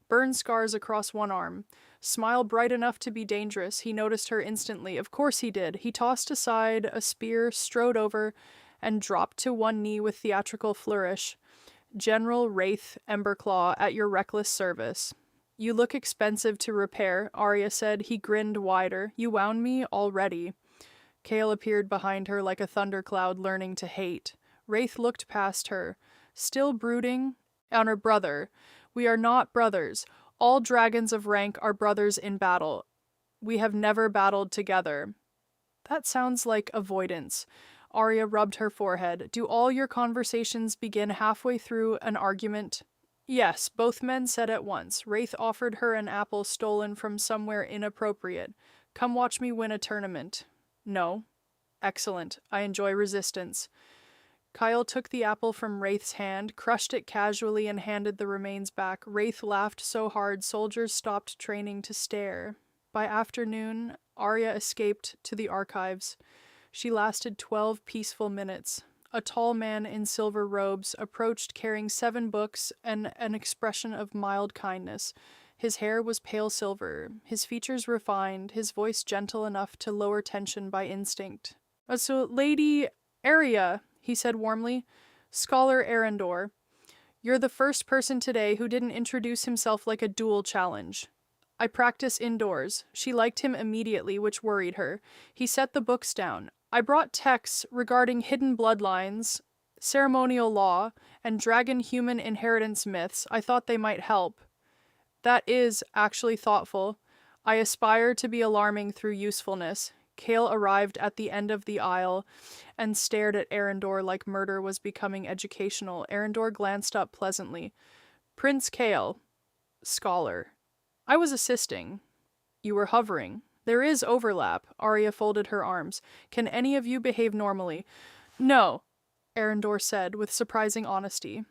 burn scars across one arm, Smile bright enough to be dangerous. He noticed her instantly. Of course he did. He tossed aside a spear, strode over, and dropped to one knee with theatrical flourish. General Wraith Emberclaw, at your reckless service. You look expensive to repair, Arya said. He grinned wider. You wound me already. Kale appeared behind her like a thundercloud learning to hate. Wraith looked past her, still brooding on her brother. We are not brothers. All dragons of rank are brothers in battle. We have never battled together. That sounds like avoidance. Arya rubbed her forehead. Do all your conversations begin halfway through an argument? Yes, both men said at once. Wraith offered her an apple stolen from somewhere inappropriate. Come watch me win a tournament. No. Excellent. I enjoy resistance. Kyle took the apple from Wraith's hand, crushed it casually, and handed the remains back. Wraith laughed so hard soldiers stopped training to stare. By afternoon, Arya escaped to the archives. She lasted 12 peaceful minutes. A tall man in silver robes approached carrying 7 books and an expression of mild kindness. His hair was pale silver, his features refined, his voice gentle enough to lower tension by instinct. So, Lady Arya, he said warmly, Scholar Arendor, you're the first person today who didn't introduce himself like a duel challenge. I practice indoors. She liked him immediately, which worried her. He set the books down. I brought texts regarding hidden bloodlines, ceremonial law, and dragon-human inheritance myths. I thought they might help. That is actually thoughtful. I aspire to be alarming through usefulness. Kale arrived at the end of the aisle and stared at Arendor like murder was becoming educational. Arendor glanced up pleasantly. Prince Kale. Scholar. I was assisting. You were hovering. There is overlap. Arya folded her arms. Can any of you behave normally? No, Arendor said with surprising honesty.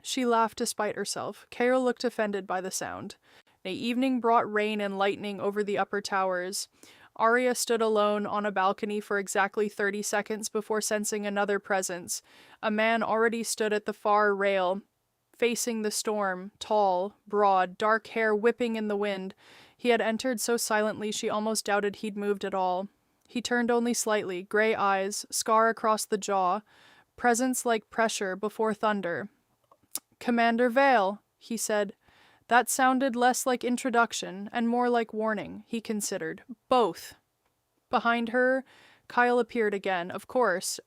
She laughed despite herself. Kale looked offended by the sound. The evening brought rain and lightning over the upper towers. Arya stood alone on a balcony for exactly 30 seconds before sensing another presence. A man already stood at the far rail, facing the storm, tall, broad, dark hair whipping in the wind. He had entered so silently she almost doubted he'd moved at all. He turned only slightly, gray eyes, scar across the jaw, presence like pressure before thunder. Commander Vale, he said. That sounded less like introduction and more like warning, he considered. Both. Behind her, Kyle appeared again, of course.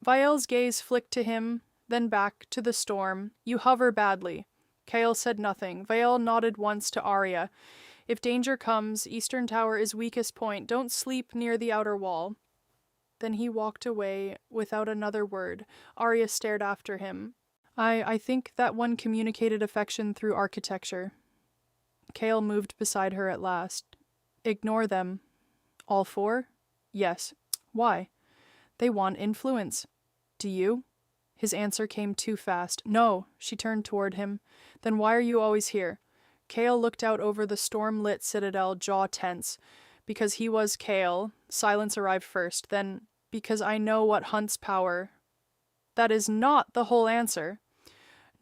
Vael's gaze flicked to him, then back to the storm. You hover badly. Kale said nothing. Vael nodded once to Arya. If danger comes, Eastern Tower is weakest point. Don't sleep near the outer wall. Then he walked away without another word. Arya stared after him. I think that one communicated affection through architecture. Kale moved beside her at last. Ignore them. All 4? Yes. Why? They want influence. Do you? His answer came too fast. No, she turned toward him. Then why are you always here? Kale looked out over the storm-lit citadel, jaw tense. Because he was Kale, silence arrived first. Then, because I know what hunts power. That is not the whole answer.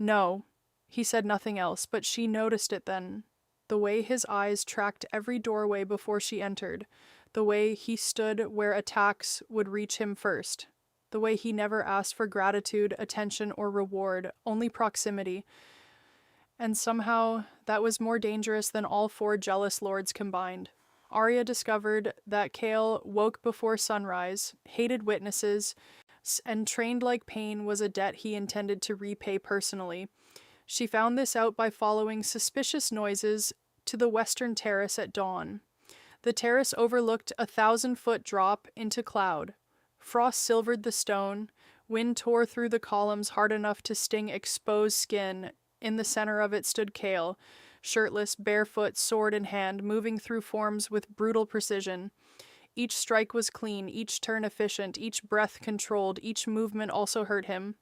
No, he said nothing else, but she noticed it then. The way his eyes tracked every doorway before she entered. The way he stood where attacks would reach him first. The way he never asked for gratitude, attention, or reward, only proximity. And somehow, that was more dangerous than all 4 jealous lords combined. Arya discovered that Kale woke before sunrise, hated witnesses, and trained like pain was a debt he intended to repay personally. She found this out by following suspicious noises to the western terrace at dawn. The terrace overlooked a 1,000-foot drop into cloud. Frost silvered the stone, wind tore through the columns hard enough to sting exposed skin. In the center of it stood Kale, shirtless, barefoot, sword in hand, moving through forms with brutal precision. Each strike was clean, each turn efficient, each breath controlled, each movement also hurt him.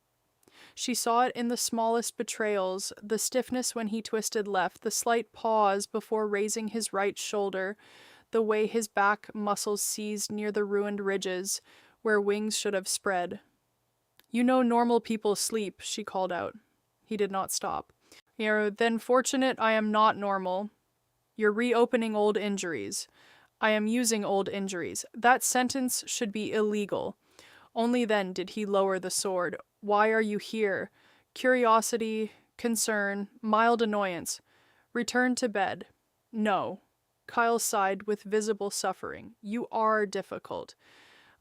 She saw it in the smallest betrayals, the stiffness when he twisted left, the slight pause before raising his right shoulder, the way his back muscles seized near the ruined ridges, where wings should have spread. You know normal people sleep, she called out. He did not stop. You're then fortunate I am not normal. You're reopening old injuries. I am using old injuries. That sentence should be illegal. Only then did he lower the sword. Why are you here? Curiosity, concern, mild annoyance. Return to bed. No. Kyle sighed with visible suffering. You are difficult.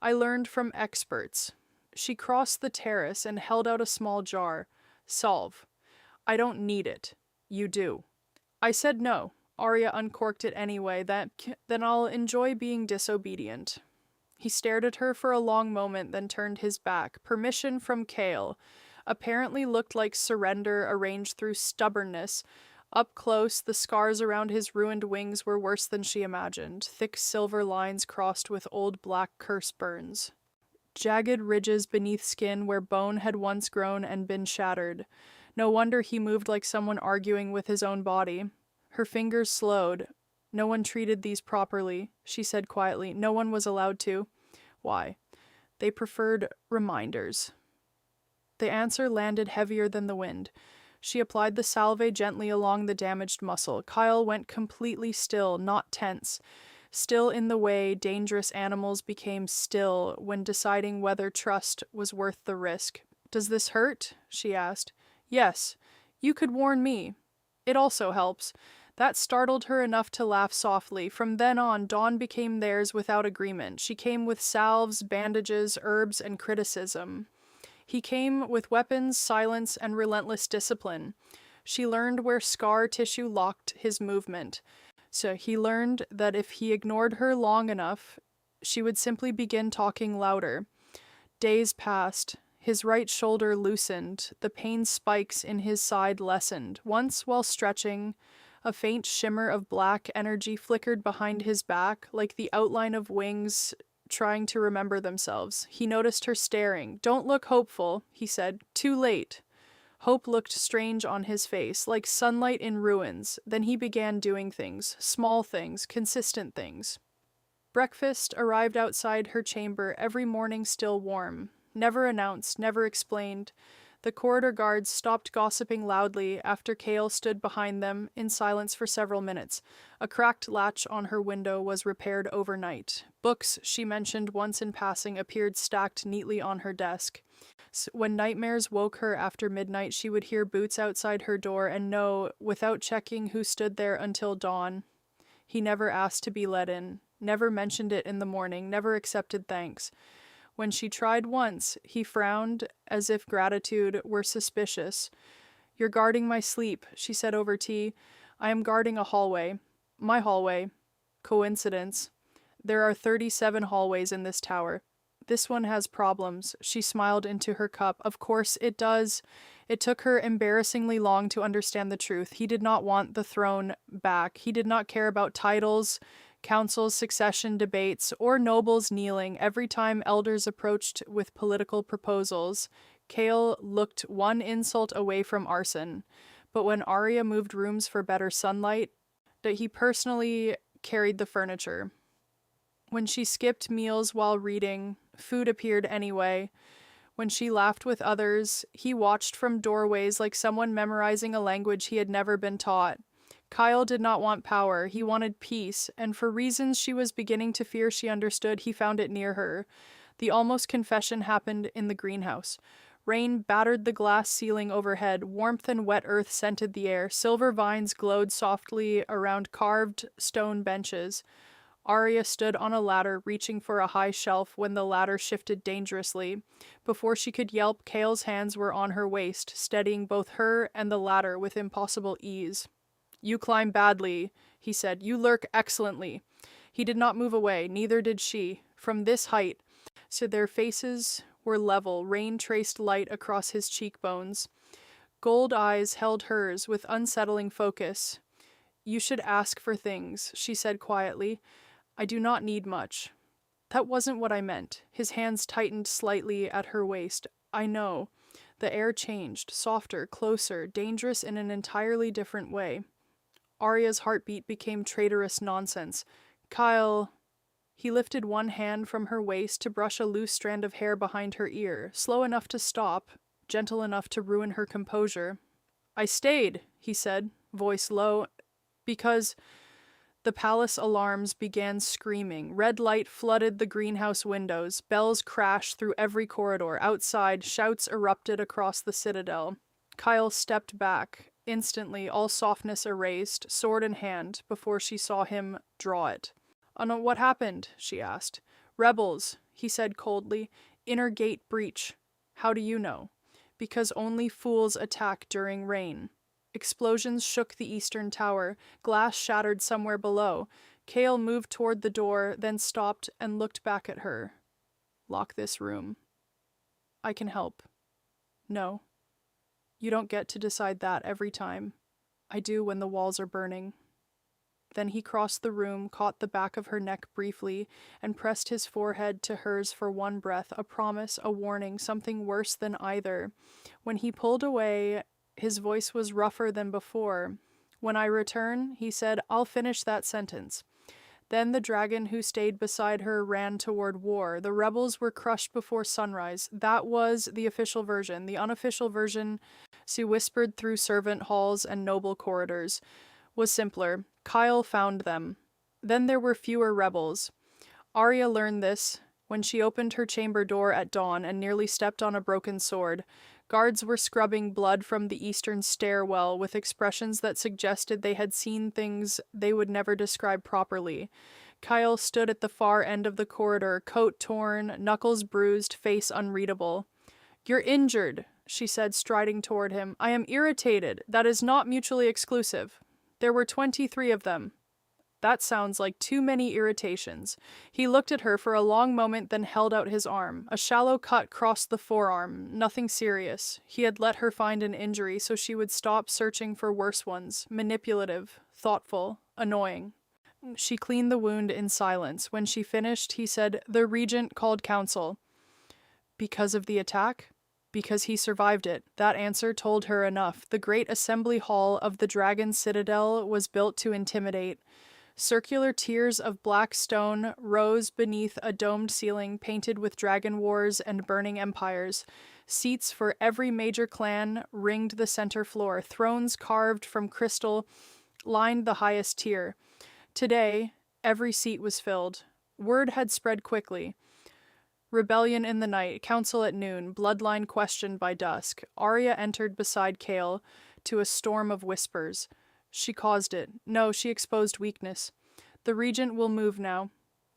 I learned from experts. She crossed the terrace and held out a small jar. Solve. I don't need it. You do. I said no. Arya uncorked it anyway. Then I'll enjoy being disobedient. He stared at her for a long moment, then turned his back. Permission from Kale. Apparently looked like surrender arranged through stubbornness. Up close, the scars around his ruined wings were worse than she imagined. Thick silver lines crossed with old black curse burns. Jagged ridges beneath skin where bone had once grown and been shattered. No wonder he moved like someone arguing with his own body. Her fingers slowed. No one treated these properly, she said quietly. No one was allowed to. Why? They preferred reminders. The answer landed heavier than the wind. She applied the salve gently along the damaged muscle. Kyle went completely still, not tense. Still in the way dangerous animals became still when deciding whether trust was worth the risk. Does this hurt? She asked. Yes. You could warn me. It also helps. That startled her enough to laugh softly. From then on, Dawn became theirs without agreement. She came with salves, bandages, herbs, and criticism. He came with weapons, silence, and relentless discipline. She learned where scar tissue locked his movement. So he learned that if he ignored her long enough, she would simply begin talking louder. Days passed. His right shoulder loosened. The pain spikes in his side lessened. Once, while stretching, a faint shimmer of black energy flickered behind his back, like the outline of wings trying to remember themselves. He noticed her staring. Don't look hopeful, he said. Too late. Hope looked strange on his face, like sunlight in ruins. Then he began doing things, small things, consistent things. Breakfast arrived outside her chamber every morning still warm. Never announced, never explained. The corridor guards stopped gossiping loudly after Kale stood behind them in silence for several minutes. A cracked latch on her window was repaired overnight. Books, she mentioned once in passing, appeared stacked neatly on her desk. When nightmares woke her after midnight, she would hear boots outside her door and know, without checking who stood there until dawn. He never asked to be let in, never mentioned it in the morning, never accepted thanks. When she tried once, he frowned as if gratitude were suspicious. You're guarding my sleep, she said over tea. I am guarding a hallway. My hallway. Coincidence. There are 37 hallways in this tower. This one has problems. She smiled into her cup. Of course it does. It took her embarrassingly long to understand the truth. He did not want the throne back. He did not care about titles, councils, succession debates, or nobles kneeling every time elders approached with political proposals. Kale looked one insult away from arson. But when Arya moved rooms for better sunlight, that he personally carried the furniture. When she skipped meals while reading, food appeared anyway. When she laughed with others, he watched from doorways like someone memorizing a language he had never been taught. Kyle did not want power, he wanted peace, and for reasons she was beginning to fear she understood, he found it near her. The almost confession happened in the greenhouse. Rain battered the glass ceiling overhead, warmth and wet earth scented the air, silver vines glowed softly around carved stone benches. Arya stood on a ladder, reaching for a high shelf when the ladder shifted dangerously. Before she could yelp, Kale's hands were on her waist, steadying both her and the ladder with impossible ease. You climb badly, he said. You lurk excellently. He did not move away, neither did she. From this height, so their faces were level, rain traced light across his cheekbones. Gold eyes held hers with unsettling focus. You should ask for things, she said quietly. I do not need much. That wasn't what I meant. His hands tightened slightly at her waist. I know. The air changed, softer, closer, dangerous in an entirely different way. Arya's heartbeat became traitorous nonsense. Kyle... He lifted one hand from her waist to brush a loose strand of hair behind her ear, slow enough to stop, gentle enough to ruin her composure. I stayed, he said, voice low, because The palace alarms began screaming. Red light flooded the greenhouse windows. Bells crashed through every corridor. Outside, shouts erupted across the citadel. Kyle stepped back. Instantly, all softness erased, sword in hand, before she saw him draw it. What happened?" she asked. "Rebels," he said coldly. "Inner gate breach." "How do you know?" "Because only fools attack during rain." Explosions shook the eastern tower. Glass shattered somewhere below. Kale moved toward the door, then stopped and looked back at her. "Lock this room." "I can help." "No. You don't get to decide that every time." "I do when the walls are burning." Then he crossed the room, caught the back of her neck briefly, and pressed his forehead to hers for one breath, a promise, a warning, something worse than either. When he pulled away, his voice was rougher than before. "When I return," he said, "I'll finish that sentence." Then the dragon who stayed beside her ran toward war. The rebels were crushed before sunrise. That was the official version. The unofficial version, she whispered through servant halls and noble corridors, was simpler. Kyle found them. Then there were fewer rebels. Arya learned this when she opened her chamber door at dawn and nearly stepped on a broken sword. Guards were scrubbing blood from the eastern stairwell with expressions that suggested they had seen things they would never describe properly. Kyle stood at the far end of the corridor, coat torn, knuckles bruised, face unreadable. "You're injured," she said, striding toward him. "I am irritated. That is not mutually exclusive. There were 23 of them." "That sounds like too many irritations." He looked at her for a long moment, then held out his arm. A shallow cut crossed the forearm, nothing serious. He had let her find an injury so she would stop searching for worse ones. Manipulative, thoughtful, annoying. She cleaned the wound in silence. When she finished, he said, "The regent called council." "Because of the attack?" "Because he survived it." That answer told her enough. The great assembly hall of the dragon citadel was built to intimidate. Circular tiers of black stone rose beneath a domed ceiling painted with dragon wars and burning empires. Seats for every major clan ringed the center floor. Thrones carved from crystal lined the highest tier. Today, every seat was filled. Word had spread quickly. Rebellion in the night, council at noon, bloodline questioned by dusk. Arya entered beside Kale to a storm of whispers. She caused it. No, she exposed weakness. "The regent will move now."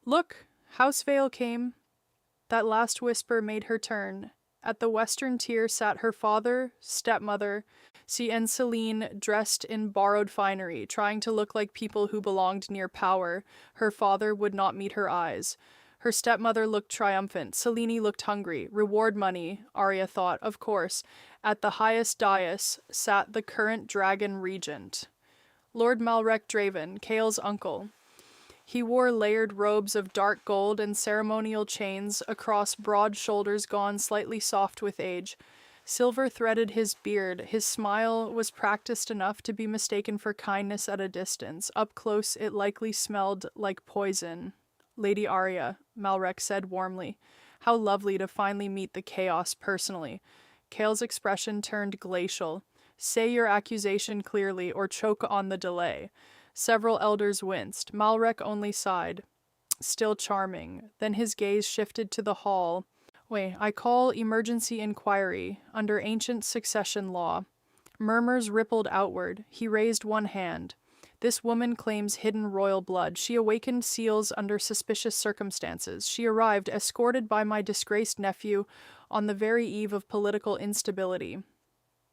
"Look, House Vale came." That last whisper made her turn. At the western tier sat her father, stepmother, and Celine, dressed in borrowed finery, trying to look like people who belonged near power. Her father would not meet her eyes. Her stepmother looked triumphant. Selene looked hungry. Reward money, Arya thought, of course. At the highest dais sat the current dragon regent, Lord Malrek Draven, Kale's uncle. He wore layered robes of dark gold and ceremonial chains across broad shoulders gone slightly soft with age. Silver threaded his beard. His smile was practiced enough to be mistaken for kindness at a distance. Up close, it likely smelled like poison. "Lady Arya," Malrek said warmly. "How lovely to finally meet the chaos personally." Kale's expression turned glacial. "Say your accusation clearly or choke on the delay." Several elders winced. Malrek only sighed. "Still charming." Then his gaze shifted to the hall. "I call emergency inquiry under ancient succession law." Murmurs rippled outward. He raised one hand. "This woman claims hidden royal blood. She awakened seals under suspicious circumstances. She arrived escorted by my disgraced nephew on the very eve of political instability."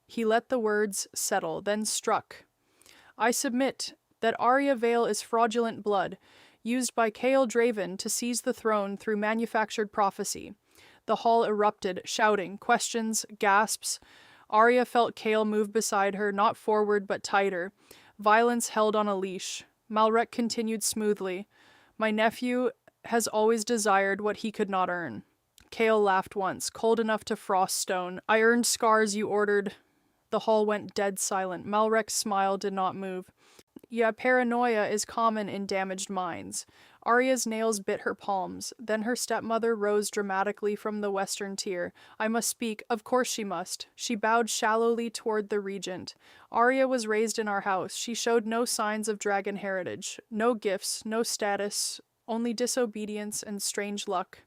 He let the words settle, then struck. "I submit that Arya Vale is fraudulent blood, used by Kale Draven to seize the throne through manufactured prophecy." The hall erupted, shouting, questions, gasps. Arya felt Kale move beside her, not forward but tighter. Violence held on a leash. Malrek continued smoothly. "My nephew has always desired what he could not earn." Kale laughed once, cold enough to frost stone. "I earned scars you ordered." The hall went dead silent. Malrek's smile did not move. Yeah, paranoia is common in damaged minds. Arya's nails bit her palms. Then her stepmother rose dramatically from the western tier. I must speak. Of course she must. She bowed shallowly toward the regent. Arya was raised in our house. She showed no signs of dragon heritage. No gifts, no status, only disobedience and strange luck.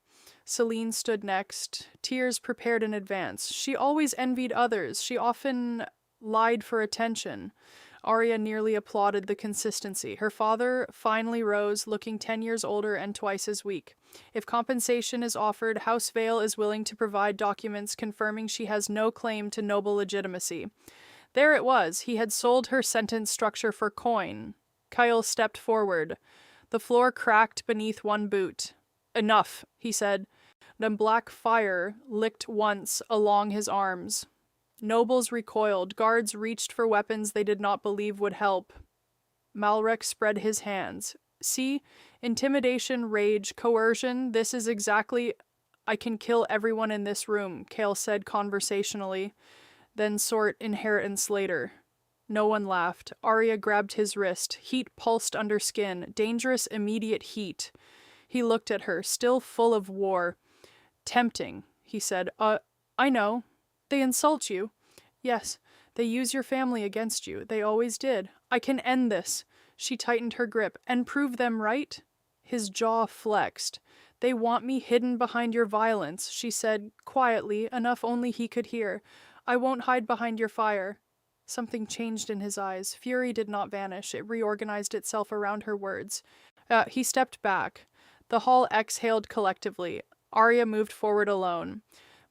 Celine stood next, tears prepared in advance. She always envied others. She often lied for attention. Arya nearly applauded the consistency. Her father finally rose, looking 10 years older and twice as weak. If compensation is offered, House Vale is willing to provide documents confirming she has no claim to noble legitimacy. There it was. He had sold her sentence structure for coin. Kyle stepped forward. The floor cracked beneath one boot. Enough, he said. Then black fire licked once along his arms. Nobles recoiled. Guards reached for weapons they did not believe would help. Malrek spread his hands. See? Intimidation, rage, coercion. This is exactly... I can kill everyone in this room, Kale said conversationally. Then sort inheritance later. No one laughed. Arya grabbed his wrist. Heat pulsed under skin. Dangerous, immediate heat. He looked at her, still full of war. Tempting, he said. I know. They insult you. Yes, they use your family against you. They always did. I can end this. She tightened her grip. And prove them right? His jaw flexed. They want me hidden behind your violence, she said, quietly, enough only he could hear. I won't hide behind your fire. Something changed in his eyes. Fury did not vanish. It reorganized itself around her words. He stepped back. The hall exhaled collectively. Arya moved forward alone.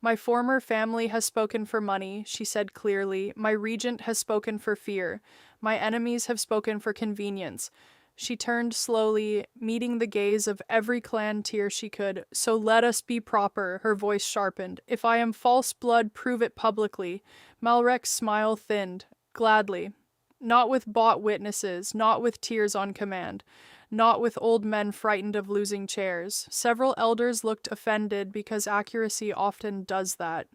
My former family has spoken for money, she said clearly. My regent has spoken for fear. My enemies have spoken for convenience. She turned slowly, meeting the gaze of every clan tier she could. So let us be proper, her voice sharpened. If I am false blood, prove it publicly. Malrek's smile thinned. Gladly. Not with bought witnesses, not with tears on command. Not with old men frightened of losing chairs. Several elders looked offended because accuracy often does that.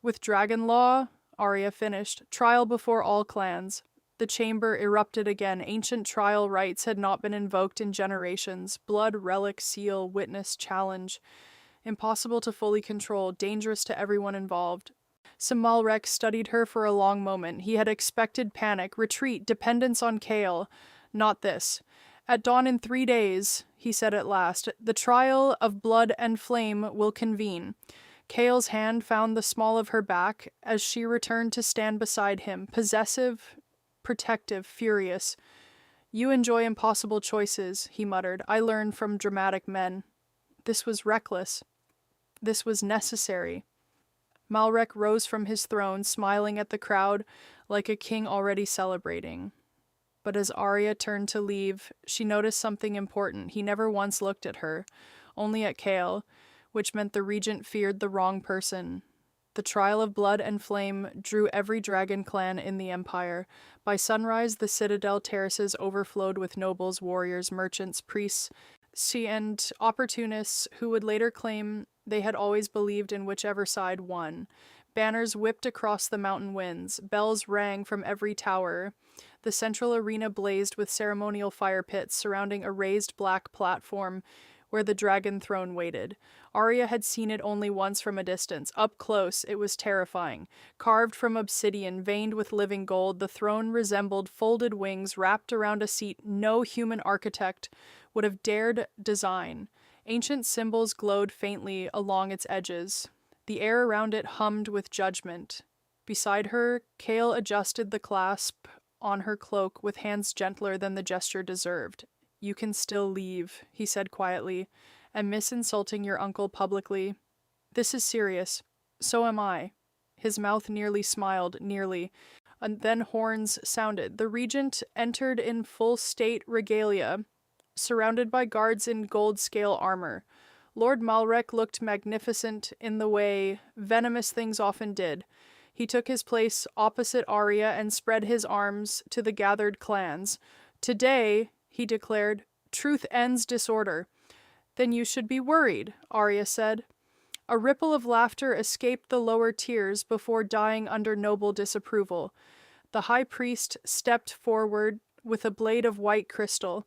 With dragon law, Arya finished, trial before all clans. The chamber erupted again. Ancient trial rites had not been invoked in generations. Blood, relic, seal, witness, challenge. Impossible to fully control, dangerous to everyone involved. Malrek studied her for a long moment. He had expected panic, retreat, dependence on Kale. Not this. At dawn in 3 days, he said at last, the trial of blood and flame will convene. Kale's hand found the small of her back as she returned to stand beside him, possessive, protective, furious. You enjoy impossible choices, he muttered. I learned from dramatic men. This was reckless. This was necessary. Malrek rose from his throne, smiling at the crowd like a king already celebrating. But as Arya turned to leave, she noticed something important. He never once looked at her, only at Kale, which meant the regent feared the wrong person. The trial of blood and flame drew every dragon clan in the empire. By sunrise, the citadel terraces overflowed with nobles, warriors, merchants, priests, and opportunists who would later claim they had always believed in whichever side won. Banners whipped across the mountain winds. Bells rang from every tower. The central arena blazed with ceremonial fire pits surrounding a raised black platform where the dragon throne waited. Arya had seen it only once from a distance. Up close, it was terrifying. Carved from obsidian, veined with living gold, the throne resembled folded wings wrapped around a seat no human architect would have dared design. Ancient symbols glowed faintly along its edges. The air around it hummed with judgment. Beside her, Kale adjusted the clasp on her cloak with hands gentler than the gesture deserved. You can still leave, he said quietly, and miss insulting your uncle publicly. This is serious. So am I. His mouth nearly smiled, nearly. And then horns sounded. The regent entered in full state regalia, surrounded by guards in gold-scale armor. Lord Malrek looked magnificent in the way venomous things often did. He took his place opposite Arya and spread his arms to the gathered clans. Today, he declared, truth ends disorder. Then you should be worried, Arya said. A ripple of laughter escaped the lower tiers before dying under noble disapproval. The high priest stepped forward, with a blade of white crystal.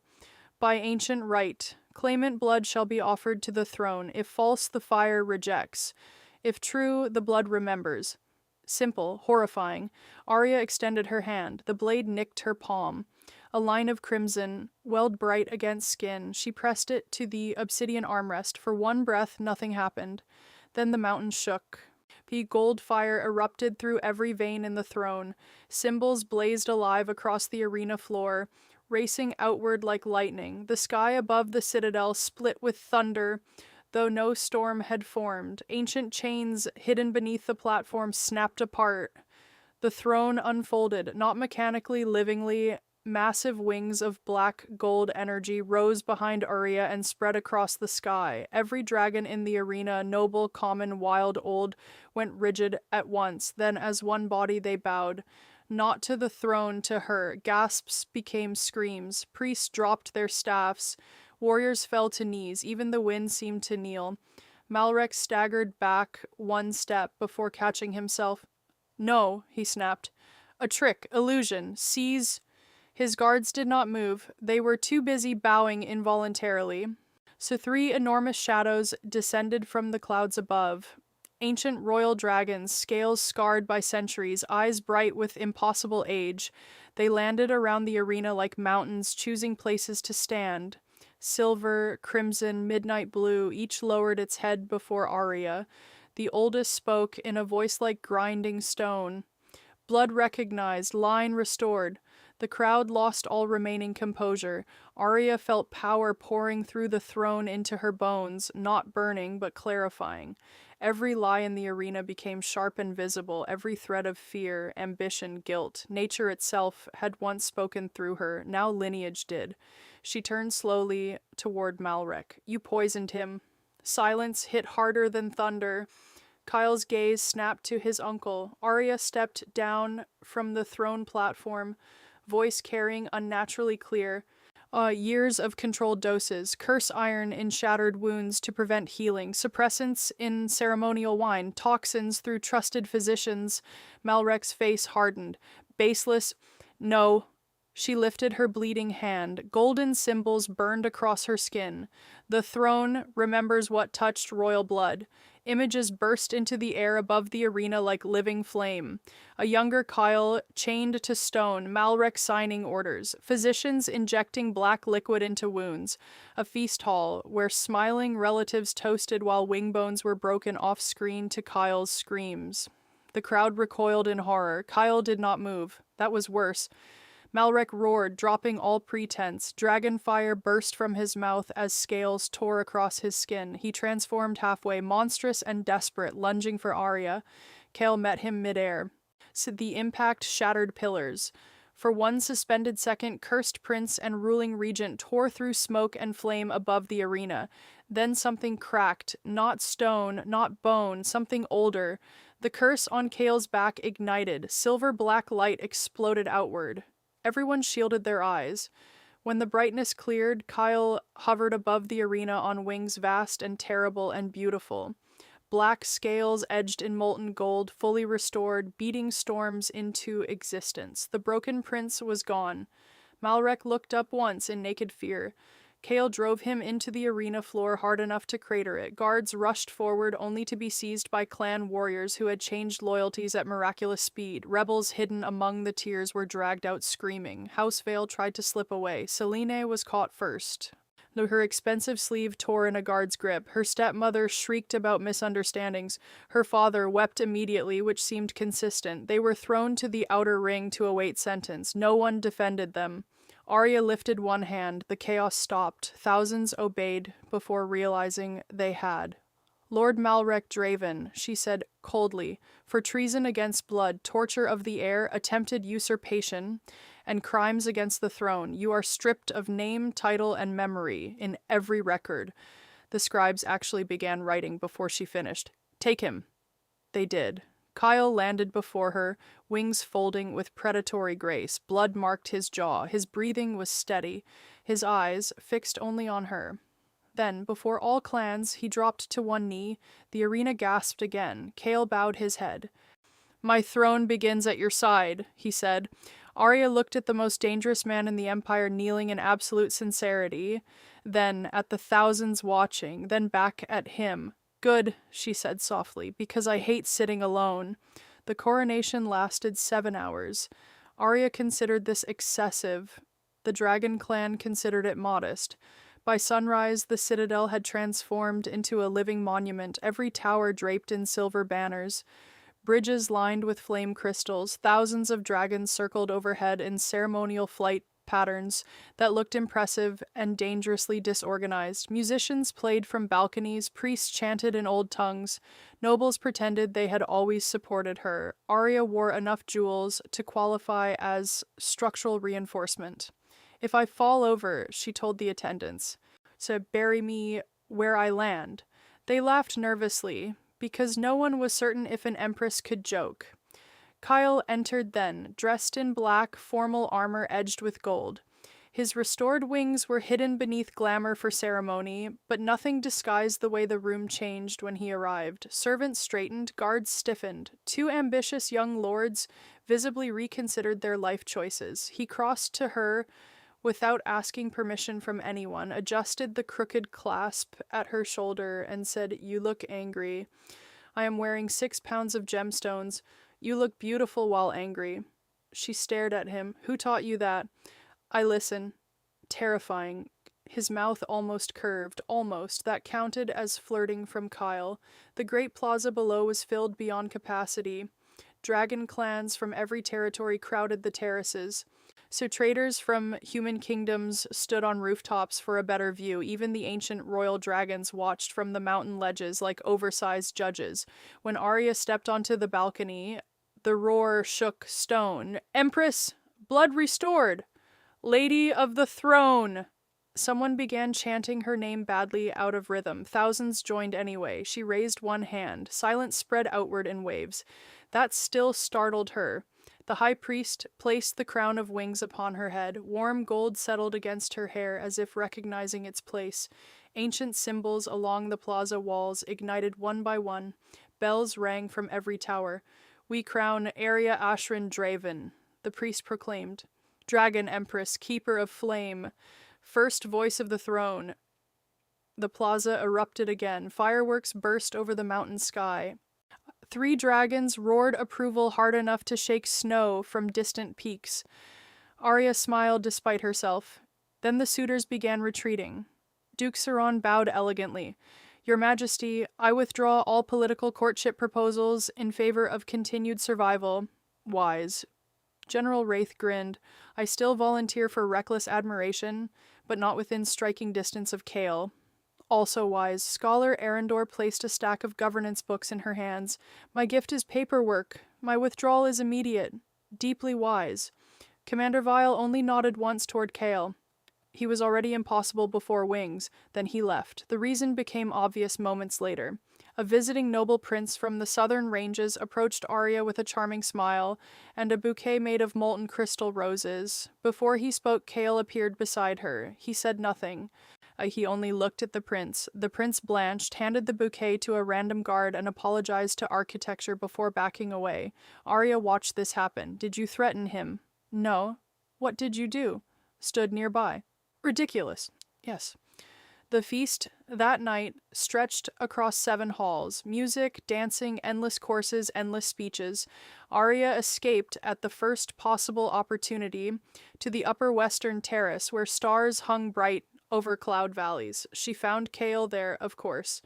By ancient rite, claimant blood shall be offered to the throne. If false, the fire rejects. If true, the blood remembers. Simple, horrifying. Arya extended her hand. The blade nicked her palm. A line of crimson welled bright against skin. She pressed it to the obsidian armrest. For one breath, nothing happened. Then the mountain shook. The gold fire erupted through every vein in the throne. Symbols blazed alive across the arena floor, racing outward like lightning. The sky above the citadel split with thunder, though no storm had formed. Ancient chains hidden beneath the platform snapped apart. The throne unfolded, not mechanically, livingly. Massive wings of black gold energy rose behind Arya and spread across the sky. Every dragon in the arena, noble, common, wild, old, went rigid at once. Then as one body they bowed. Not to the throne, to her. Gasps became screams. Priests dropped their staffs. Warriors fell to knees. Even the wind seemed to kneel. Malrek staggered back one step before catching himself. "No," he snapped. "A trick, illusion, seize." His guards did not move. They were too busy bowing involuntarily. So three enormous shadows descended from the clouds above. Ancient royal dragons, scales scarred by centuries, eyes bright with impossible age. They landed around the arena like mountains, choosing places to stand. Silver, crimson, midnight blue, each lowered its head before Arya. The oldest spoke in a voice like grinding stone. Blood recognized, line restored. The crowd lost all remaining composure. Arya felt power pouring through the throne into her bones, not burning, but clarifying. Every lie in the arena became sharp and visible, every thread of fear, ambition, guilt. Nature itself had once spoken through her, now lineage did. She turned slowly toward Malrek. "You poisoned him." Silence hit harder than thunder. Kyle's gaze snapped to his uncle. Arya stepped down from the throne platform, voice carrying unnaturally clear. Years of controlled doses, curse iron in shattered wounds to prevent healing, suppressants in ceremonial wine, toxins through trusted physicians. Malrek's face hardened. Baseless, no. She lifted her bleeding hand. Golden symbols burned across her skin. The throne remembers what touched royal blood. Images burst into the air above the arena like living flame. A younger Kyle chained to stone, Malrek signing orders, physicians injecting black liquid into wounds, a feast hall where smiling relatives toasted while wing bones were broken off-screen to Kyle's screams. The crowd recoiled in horror. Kyle did not move. That was worse. Malrek roared, dropping all pretense. Dragon fire burst from his mouth as scales tore across his skin. He transformed halfway, monstrous and desperate, lunging for Arya. Kale met him midair. So the impact shattered pillars. For one suspended second, cursed prince and ruling regent tore through smoke and flame above the arena. Then something cracked, not stone, not bone, something older. The curse on Kale's back ignited. Silver-black light exploded outward. Everyone shielded their eyes. When the brightness cleared, Kyle hovered above the arena on wings vast and terrible and beautiful. Black scales edged in molten gold, fully restored, beating storms into existence. The broken prince was gone. Malrek looked up once in naked fear. Kale drove him into the arena floor hard enough to crater it. Guards rushed forward only to be seized by clan warriors who had changed loyalties at miraculous speed. Rebels hidden among the tiers were dragged out screaming. Housevale tried to slip away. Selene was caught first. Her expensive sleeve tore in a guard's grip. Her stepmother shrieked about misunderstandings. Her father wept immediately, which seemed consistent. They were thrown to the outer ring to await sentence. No one defended them. Arya lifted one hand. The chaos stopped. Thousands obeyed before realizing they had. "Lord Malrek Draven," she said coldly, "for treason against blood, torture of the heir, attempted usurpation, and crimes against the throne, you are stripped of name, title, and memory in every record." The scribes actually began writing before she finished. "Take him." They did. Kyle landed before her, wings folding with predatory grace. Blood marked his jaw. His breathing was steady, his eyes fixed only on her. Then, before all clans, he dropped to one knee. The arena gasped again. Kale bowed his head. "My throne begins at your side," he said. Arya looked at the most dangerous man in the Empire kneeling in absolute sincerity, then at the thousands watching, then back at him. Good, she said softly, because I hate sitting alone. The coronation lasted 7 hours. Arya considered this excessive. The Dragon clan considered it modest. By sunrise, the citadel had transformed into a living monument, every tower draped in silver banners. Bridges lined with flame crystals, thousands of dragons circled overhead in ceremonial flight patterns that looked impressive and dangerously disorganized. Musicians played from balconies, priests chanted in old tongues, nobles pretended they had always supported her. Arya wore enough jewels to qualify as structural reinforcement. If I fall over, she told the attendants, so bury me where I land. They laughed nervously, because no one was certain if an empress could joke. Kyle entered then, dressed in black, formal armor edged with gold. His restored wings were hidden beneath glamour for ceremony, but nothing disguised the way the room changed when he arrived. Servants straightened, guards stiffened. 2 ambitious young lords visibly reconsidered their life choices. He crossed to her without asking permission from anyone, adjusted the crooked clasp at her shoulder, and said, "You look angry. I am wearing 6 pounds of gemstones. You look beautiful while angry." She stared at him. "Who taught you that?" "I listen." Terrifying. His mouth almost curved. Almost. That counted as flirting from Kyle. The great plaza below was filled beyond capacity. Dragon clans from every territory crowded the terraces. So traders from human kingdoms stood on rooftops for a better view. Even the ancient royal dragons watched from the mountain ledges like oversized judges. When Arya stepped onto the balcony, the roar shook stone. "Empress! Blood restored! Lady of the throne!" Someone began chanting her name badly out of rhythm. Thousands joined anyway. She raised one hand. Silence spread outward in waves. That still startled her. The high priest placed the crown of wings upon her head. Warm gold settled against her hair as if recognizing its place. Ancient symbols along the plaza walls ignited one by one. Bells rang from every tower. "We crown Arya Ashrin Draven," the priest proclaimed. "Dragon Empress, keeper of flame, first voice of the throne." The plaza erupted again. Fireworks burst over the mountain sky. 3 dragons roared approval hard enough to shake snow from distant peaks. Arya smiled despite herself. Then the suitors began retreating. Duke Saron bowed elegantly. "Your Majesty, I withdraw all political courtship proposals in favor of continued survival." "Wise." General Wraith grinned. "I still volunteer for reckless admiration, but not within striking distance of Kale." "Also wise." Scholar Arendor placed a stack of governance books in her hands. "My gift is paperwork. My withdrawal is immediate." "Deeply wise." Commander Vile only nodded once toward Kale. He was already impossible before wings. Then he left. The reason became obvious moments later. A visiting noble prince from the southern ranges approached Arya with a charming smile and a bouquet made of molten crystal roses. Before he spoke, Kale appeared beside her. He said nothing. He only looked at the prince. The prince blanched, handed the bouquet to a random guard, and apologized to architecture before backing away. Arya watched this happen. "Did you threaten him?" "No." "What did you do?" "Stood nearby." "Ridiculous." "Yes." The feast that night stretched across 7 halls. Music, dancing, endless courses, endless speeches. Arya escaped at the first possible opportunity to the upper western terrace where stars hung bright over cloud valleys. She found Kale there, of course.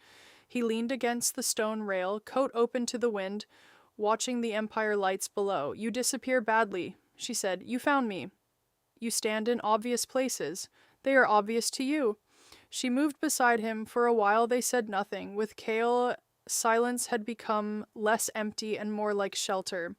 He leaned against the stone rail, coat open to the wind, watching the Empire lights below. "You disappear badly," she said. "You found me. You stand in obvious places. They are obvious to you." She moved beside him. For a while they said nothing. With Kale, silence had become less empty and more like shelter.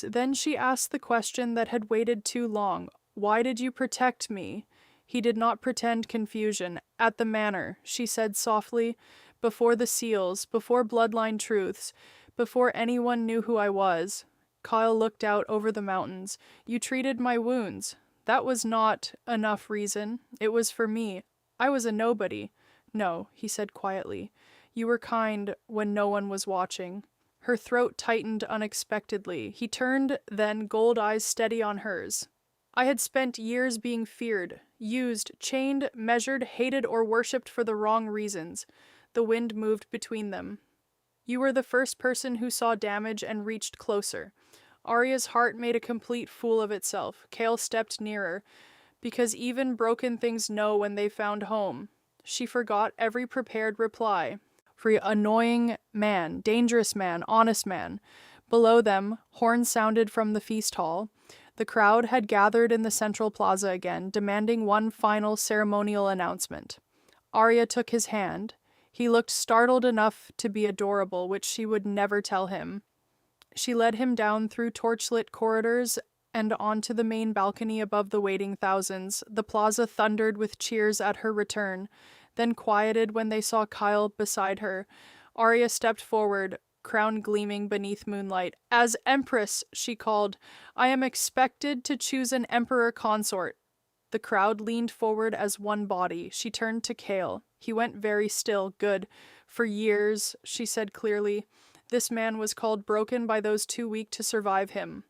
Then she asked the question that had waited too long. "Why did you protect me?" He did not pretend confusion. "At the manor," she said softly, "before the seals, before bloodline truths, before anyone knew who I was." Kyle looked out over the mountains. "You treated my wounds. That was not enough reason. It was for me. I was a nobody." "No," he said quietly. "You were kind when no one was watching." Her throat tightened unexpectedly. He turned, then, gold eyes steady on hers. I had spent years being feared, used, chained, measured, hated, or worshipped for the wrong reasons. The wind moved between them. You were the first person who saw damage and reached closer. Arya's heart made a complete fool of itself. Kale stepped nearer, because even broken things know when they found home. She forgot every prepared reply. For annoying man, dangerous man, honest man. Below them, horns sounded from the feast hall. The crowd had gathered in the central plaza again, demanding one final ceremonial announcement. Arya took his hand. He looked startled enough to be adorable, which she would never tell him. She led him down through torchlit corridors and onto the main balcony above the waiting thousands. The plaza thundered with cheers at her return, then quieted when they saw Kyle beside her. Arya stepped forward, crown gleaming beneath moonlight. "As Empress," she called, "I am expected to choose an emperor consort." The crowd leaned forward as one body. She turned to Kale. He went very still. "Good. For years," she said clearly, "this man was called broken by those too weak to survive him."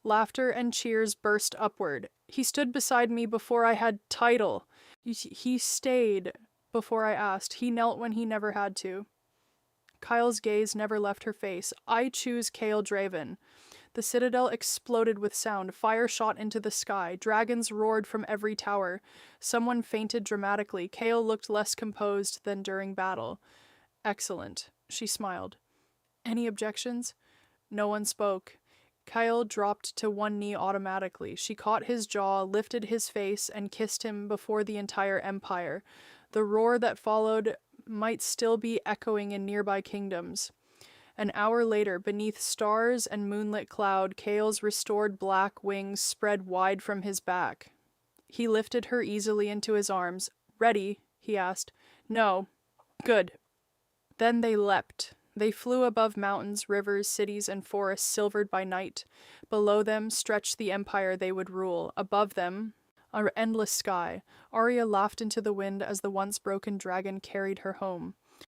Laughter and cheers burst upward. "He stood beside me before I had title. He stayed before I asked. He knelt when he never had to." Kyle's gaze never left her face. "I choose Kale Draven." The citadel exploded with sound. Fire shot into the sky. Dragons roared from every tower. Someone fainted dramatically. Kale looked less composed than during battle. "Excellent," she smiled. "Any objections?" No one spoke. Kyle dropped to one knee automatically. She caught his jaw, lifted his face, and kissed him before the entire empire. The roar that followed might still be echoing in nearby kingdoms. An hour later, beneath stars and moonlit cloud, Kale's restored black wings spread wide from his back. He lifted her easily into his arms. "Ready?" he asked. "No." "Good." Then they leapt. They flew above mountains, rivers, cities, and forests silvered by night. Below them stretched the empire they would rule. Above them, an endless sky. Arya laughed into the wind as the once broken dragon carried her home.